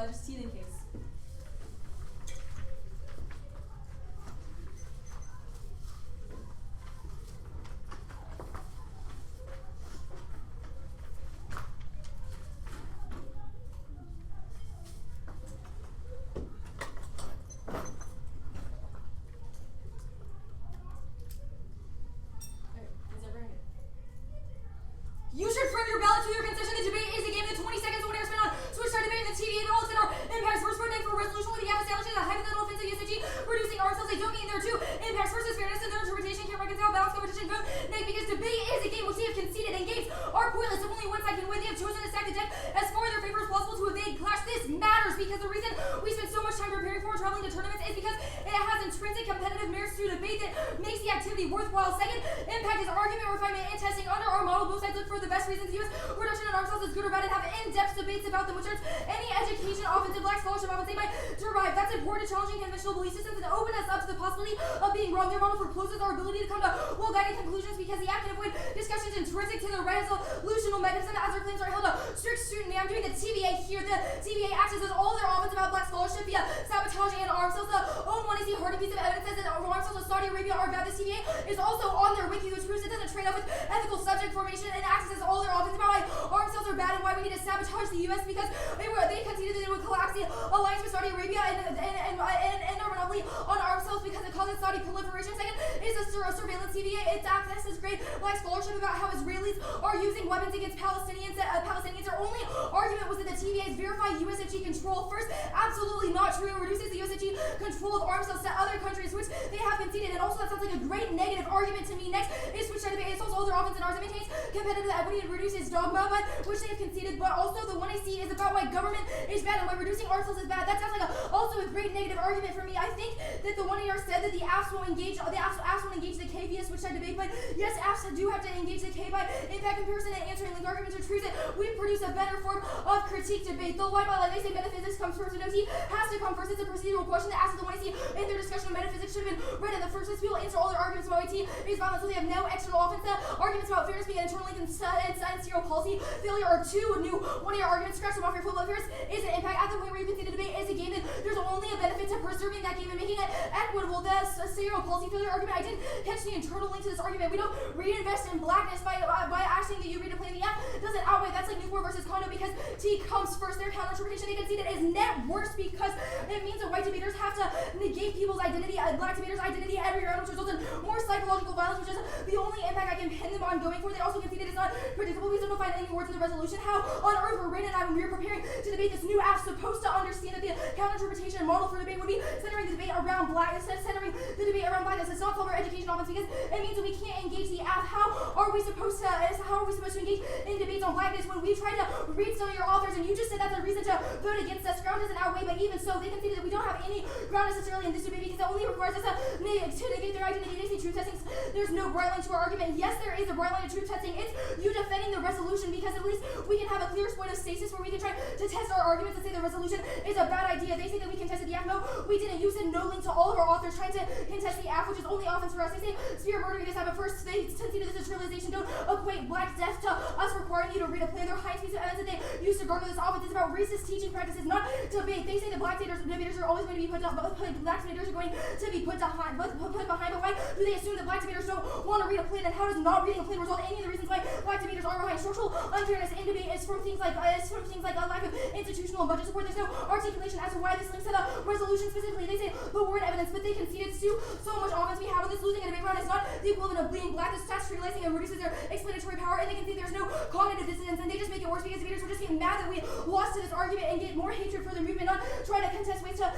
S2: Just teething case.
S10: You should frame your ballot to your concession. The debate is a game of 20 seconds. One air spent on switch side debate in the TVA. All center impacts first voting for a resolution with the app establishing a hypothetical offensive USG, reducing arms sales. They don't mean there too. Impacts versus fairness and their interpretation can't reconcile balanced competition vote. Neg, because debate is a game which they have conceded, and games are pointless if only one side can win. They have chosen to stack the deck as far in their favor as possible to evade clash. This matters because the reason we spend so much time preparing for traveling to tournaments is because it has intrinsic competitive merits to debate that makes the activity worthwhile. Second, impact is argument refinement and testing. Under our model, both sides look for the best reasons to use reduction in arms sales is good or bad and have in-depth debates about them, which turns any education, offensive, black scholarship, offense they might derive. That's important, challenging conventional belief systems and open us up to the possibility of being wrong. Their model forecloses our ability to come to well-guided conclusions because the act can avoid discussions intrinsic to the resolutional mechanism as their claims are held to strict scrutiny. I'm doing the TVA here. The TVA accesses all their offense about black scholarship via sabotaging and arms sales. The own one is the hard piece of evidence says that arms sales of Saudi Arabia are bad. The TVA is also on their wiki, which proves it doesn't trade off with ethical subject formation and accesses all their offense about why arms sales are bad and why we need to sabotage the U.S. because they conceded that they would collapse the alliance with Saudi Arabia and our monopoly on arms sales because it causes Saudi proliferation. Second is a surveillance TVA. Its access is great black scholarship about how Israelis are using weapons against Palestinians. Their only argument was that the TVA's verify USFG control. First, absolutely not true. It reduces the USFG control of arms sales to other countries, which they have conceded. And also that sounds like a great negative argument to me. Next is switch side debate. It solves all their offense and ours. It maintains competitive equity and reduces dogma, but which they have conceded. But also the one I see is about why government is bad and why reducing arms sales is bad. That sounds like also a great negative argument for me. I think that the one of yours said that the apps won't engage the K via switch side debate, but yes, apps do have to engage the K by impact comparison and answering link arguments, which proves that we produce a better form of critique debate. The line by line, they say metaphysics comes first and OT has to come first. It's a procedural question that asks the one I see in their discussion of metaphysics should have been read in the first place. People answer all their arguments about IT is violence, so they have no external offense. Arguments about fairness being internally and serial policy failure are two new one of your arguments. Scratch them off your football. Fairness is an impact at the point where you can see the debate is a game, then there's only a benefit to preserving that game and making it equitable. The serial policy failure argument, I didn't catch the internal link to this argument. We don't reinvest in blackness by asking that you read a play. The F doesn't outweigh. That's like Newport versus Kondo because T comes first. Their counter interpretation they conceded is net worse because it means that white debaters have to negate people's identity, black debaters' identity every round, which results in more psychological violence, which is the only impact I can pin them on going forward. They also conceded it's not predictable. We don't find any words in the resolution. How on earth were Rain and I, when we were preparing to debate this new app, supposed to understand that the counter interpretation and model for debate would be centering the debate around blackness, centering the debate around blackness. It's not called our education offense because it means that we can't engage the app. How are we supposed to engage in debates on blackness when we try to read some of your authors and you just said that's a reason to vote against us? Ground doesn't outweigh, but even so, they conceded that we don't have any ground necessarily in this debate because it only requires us to negate their identity. They say truth testing. There's no bright line to our argument. Yes, there is a bright line to truth testing. It's you defending the resolution because at least we can have a clear point of stasis where we can try to test our arguments and say the resolution is a bad idea. They say that we contested the app. No, we didn't. You said no link to all of our authors trying to contest the app, which is only offense for us. They say spear murdering this app, but first they conceded this is trivialization. Don't equate black death to us requiring you to read a play. Their high piece of evidence that they used to garner this offense is about racist teaching practices, not debate. They say that black debaters are always going to be put behind, but why do they assume that black debaters don't want to read a plan, and how does not reading a plan result in any of the reasons why black debaters are behind? Structural unfairness in debate is from things like a lack of institutional and budget support. There's no articulation as to why this links to the resolution specifically. They say the word evidence, but they conceded to so much offense we have on this. Losing a debate round is not the equivalent of being black. This starts trivializing and reduces their explanatory power, and they concede there's no cognitive dissonance, and they just make it worse because debaters will just get mad that we lost to this argument and get more hatred for the movement, not try to contest ways to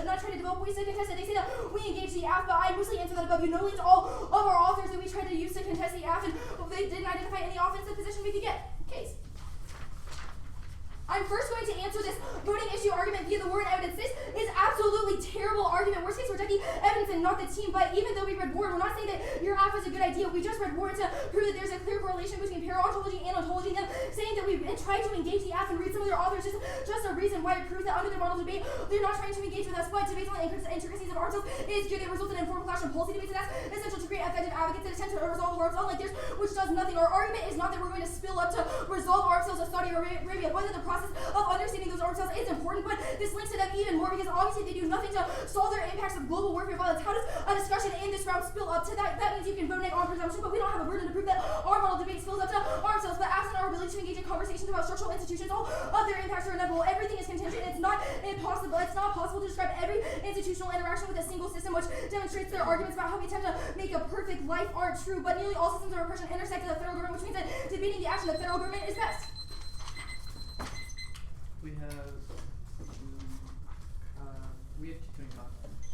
S10: not try to develop ways to contest it. They say that we engage the app, but I mostly answer that above you. No links to all of our authors that we tried to use to contest the app, and they didn't identify any offensive position we could get. Case. I'm first going to answer this voting issue argument via the word evidence. This is absolutely terrible argument. Worst case, we're checking evidence and not the team. But even though we read Ward, we're not saying that your app is a good idea. We just read Ward to prove that there's a clear correlation between para-ontology and ontology. Them saying that we tried to engage the app and read some of their authors is just a reason why it proves that under their model debate, they're not trying to engage with us. But debates on the intricacies of ourselves is good. It results in informed clash and policy debates, and that's essential to create effective advocates that attempt to resolve ourselves like this, which does nothing. Our argument is not that we're going to spill up to resolve ourselves of Saudi Arabia. Whether the process of understanding those arm cells is important, but this links to them even more because obviously they do nothing to solve their impacts of global warfare violence. How does a discussion in this round spill up to that? That means you can vote on presumption, but we don't have a burden to prove that our model debate spills up to arm cells. But absent our ability to engage in conversations about structural institutions, all of their impacts are inevitable. Everything is contingent. It's not impossible. It's not possible to describe every institutional interaction with a single system, which demonstrates their arguments about how we attempt to make a perfect life aren't true. But nearly all systems of repression intersect with the federal government, which means that debating the action of the federal government is best.
S11: We have 225.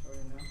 S11: Starting now.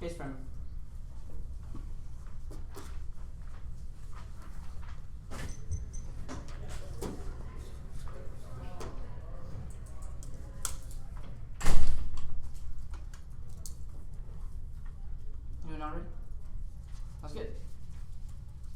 S11: Case frame. You're not ready? That's good.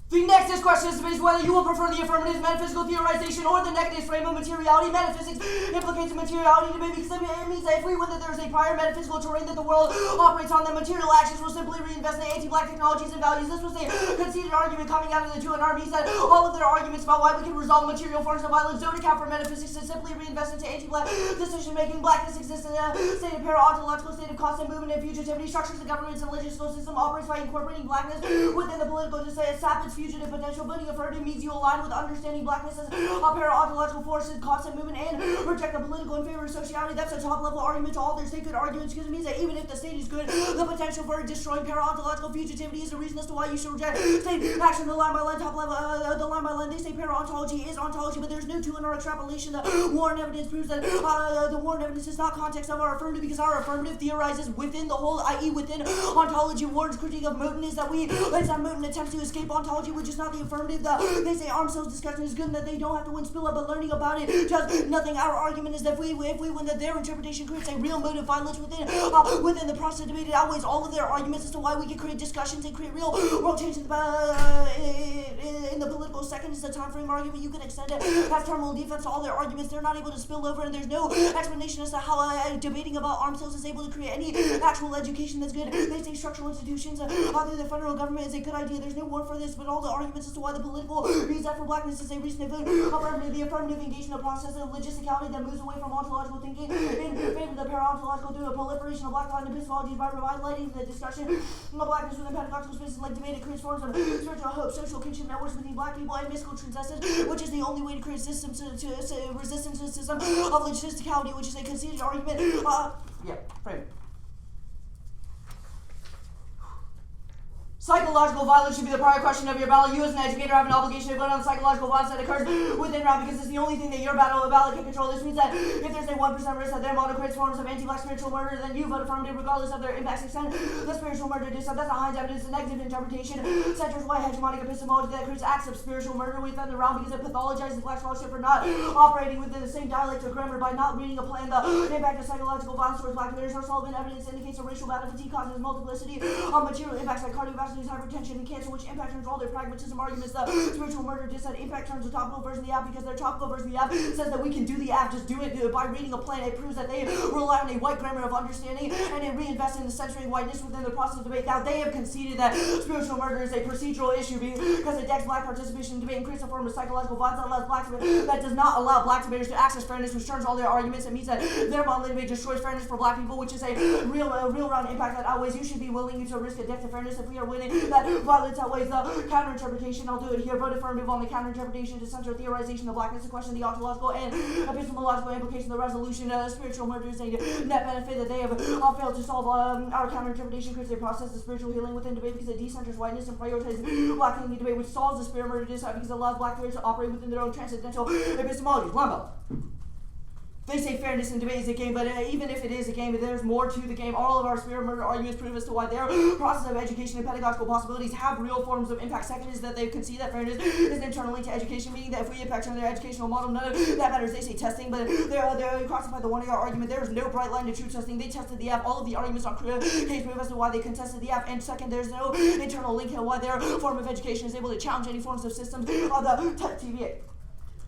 S3: The next question is whether you will prefer the affirmative metaphysical theorization or the negative frame of materiality. Metaphysics implicates a materiality debate because it means that if we win that there is a prior metaphysical terrain that the world operates on, then material actions will simply reinvest in anti-black technologies and values. This was a conceded argument coming out of the two armies that all of their arguments about why we can resolve material forms of violence don't account for metaphysics and simply reinvest into anti-black decision-making. Blackness exists in a state of para-ontological state of constant movement and fugitivity. Structures the government's and legislative system operates by incorporating blackness within the political sap its fugitive potential. Voting affirmative means you align with understanding blackness as a para-ontological force in constant movement and reject the political in favor of sociality. That's a top-level argument to authors. They good arguments because it means that even if the state is good, the potential for destroying para-ontological fugitivity is the reason as to why you should reject state action. The line by line, top level, the line by line. They say para-ontology is ontology, but there's no two-in-our extrapolation. The Warren evidence proves that the Warren evidence is not context of our affirmative, because our affirmative theorizes within the whole, i.e. within ontology. Warren's critique of Moten is that Moten attempts to escape ontology, which is not the affirmative. They say arm sales discussion is good and that they don't have to win spill up, but learning about it does nothing. Our argument is that if we win, that their interpretation creates a real motive violence within the process of debate. It outweighs all of their arguments as to why we can create discussions and create real world change in the political. Second is the time frame argument. You can extend it as terminal defense to all their arguments. They're not able to spill over, and there's no explanation as to how debating about arms sales is able to create any actual education that's good. They say structural institutions through the federal government is a good idea. There's no war for this, but all the arguments as to why the political needs that for blackness is a reason to vote affirmative. The affirmative engagement of process of logisticality that moves away from ontological thinking in favor of the para-ontological through a proliferation of black line epistemologies by revitalizing the discussion of blackness within pedagogical spaces like debate. It creates forms of spiritual hope, social kinship networks between black people, and mystical transcendence, which is the only way to create systems to resistance to the system of logisticality, which is a conceded argument. Frame. Psychological violence should be the prior question of your ballot. You as an educator have an obligation to vote on the psychological violence that occurs within round, because it's the only thing that your ballot can control. This means that if there's a 1% risk that their model creates forms of anti-black spiritual murder, then you vote affirmative regardless of their impacts extent. The spiritual murder dissent, that's a Heinz evidence, a negative interpretation, centers white hegemonic epistemology that creates acts of spiritual murder within the realm because it pathologizes black scholarship for not operating within the same dialect or grammar by not reading a plan. The impact of psychological violence towards black communities or Sullivan evidence indicates a racial battle fatigue causes multiplicity of material impacts like cardiovascular hypertension and cancer, which impact turns all their pragmatism arguments. The spiritual murder dissent impact turns the topical version of the app, because their topical version of the app says that we can do the app, just do it by reading a plan. It proves that they rely on a white grammar of understanding and it reinvests in the censoring whiteness within the process of debate. Now they have conceded that spiritual murder is a procedural issue because it decks black participation in debate and creates a form of psychological violence that does not allow black debaters to access fairness, which turns all their arguments. It means that their model of debate destroys fairness for black people, which is a real round impact that outweighs. You should be willing to risk a death to fairness if we are winning. That violence outweighs the counter-interpretation. I'll do it here. Vote affirmative on the counter-interpretation to censor theorization of blackness, to question the ontological and epistemological implication of the resolution. Spiritual murder is a net benefit that they have failed to solve. Our counter-interpretation creates a process of spiritual healing within debate because it decenters whiteness and prioritizes black healing debate, which solves the spirit murder dissent because it allows black debaters to operate within their own transcendental epistemologies. Lambo. They say fairness in debate is a game, but even if it is a game, there's more to the game. All of our spirit murder arguments prove as to why their process of education and pedagogical possibilities have real forms of impact. Second is that they concede that fairness is an internal link to education, meaning that if we impact on their educational model, none of that matters. They say testing, but they're classified the 1 AR argument. There is no bright line to truth testing. They tested the app. All of the arguments on case prove as to why they contested the app. And second, there's no internal link to why their form of education is able to challenge any forms of systems of the TVA.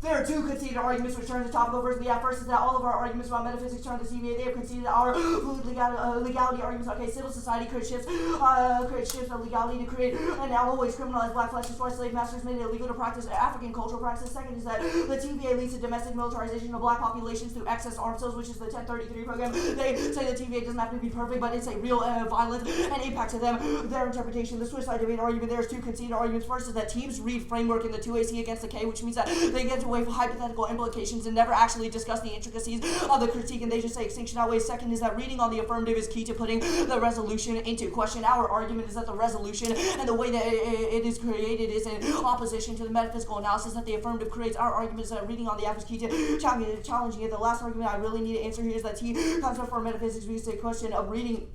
S3: There are two conceded arguments which turn the topical version of the app. First is that all of our arguments about metaphysics turn to CBA. They have conceded our fluid legality arguments. Okay, civil society creates shifts of legality to create and now always criminalize black flesh. Why slave masters made it illegal to practice African cultural practice. Second is that the TVA leads to domestic militarization of black populations through excess arms sales, which is the 1033 program. They say the TVA doesn't have to be perfect, but it's a real violence and impact to them. Their interpretation, the suicide debate argument, there's two conceded arguments. First is that teams read framework in the 2AC against the K, which means that they get to away from hypothetical implications and never actually discuss the intricacies of the critique, and they just say extinction outweighs. Second is that reading on the affirmative is key to putting the resolution into question. Our argument is that the resolution and the way that it is created is in opposition to the metaphysical analysis that the affirmative creates. Our argument is that reading on the app is key to challenging it. The last argument I really need to answer here is that T comes up for metaphysics because it's a question of reading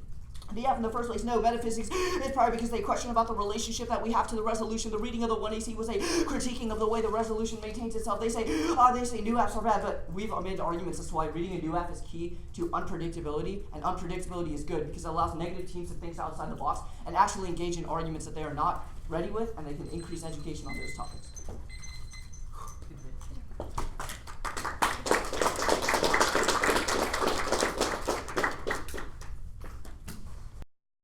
S3: the app in the first place. No, metaphysics is probably because they question about the relationship that we have to the resolution. The reading of the 1AC was a critiquing of the way the resolution maintains itself. They say new apps are bad, but we've made arguments as to why reading a new app is key to unpredictability, and unpredictability is good because it allows negative teams to think outside the box and actually engage in arguments that they are not ready with, and they can increase education on those topics.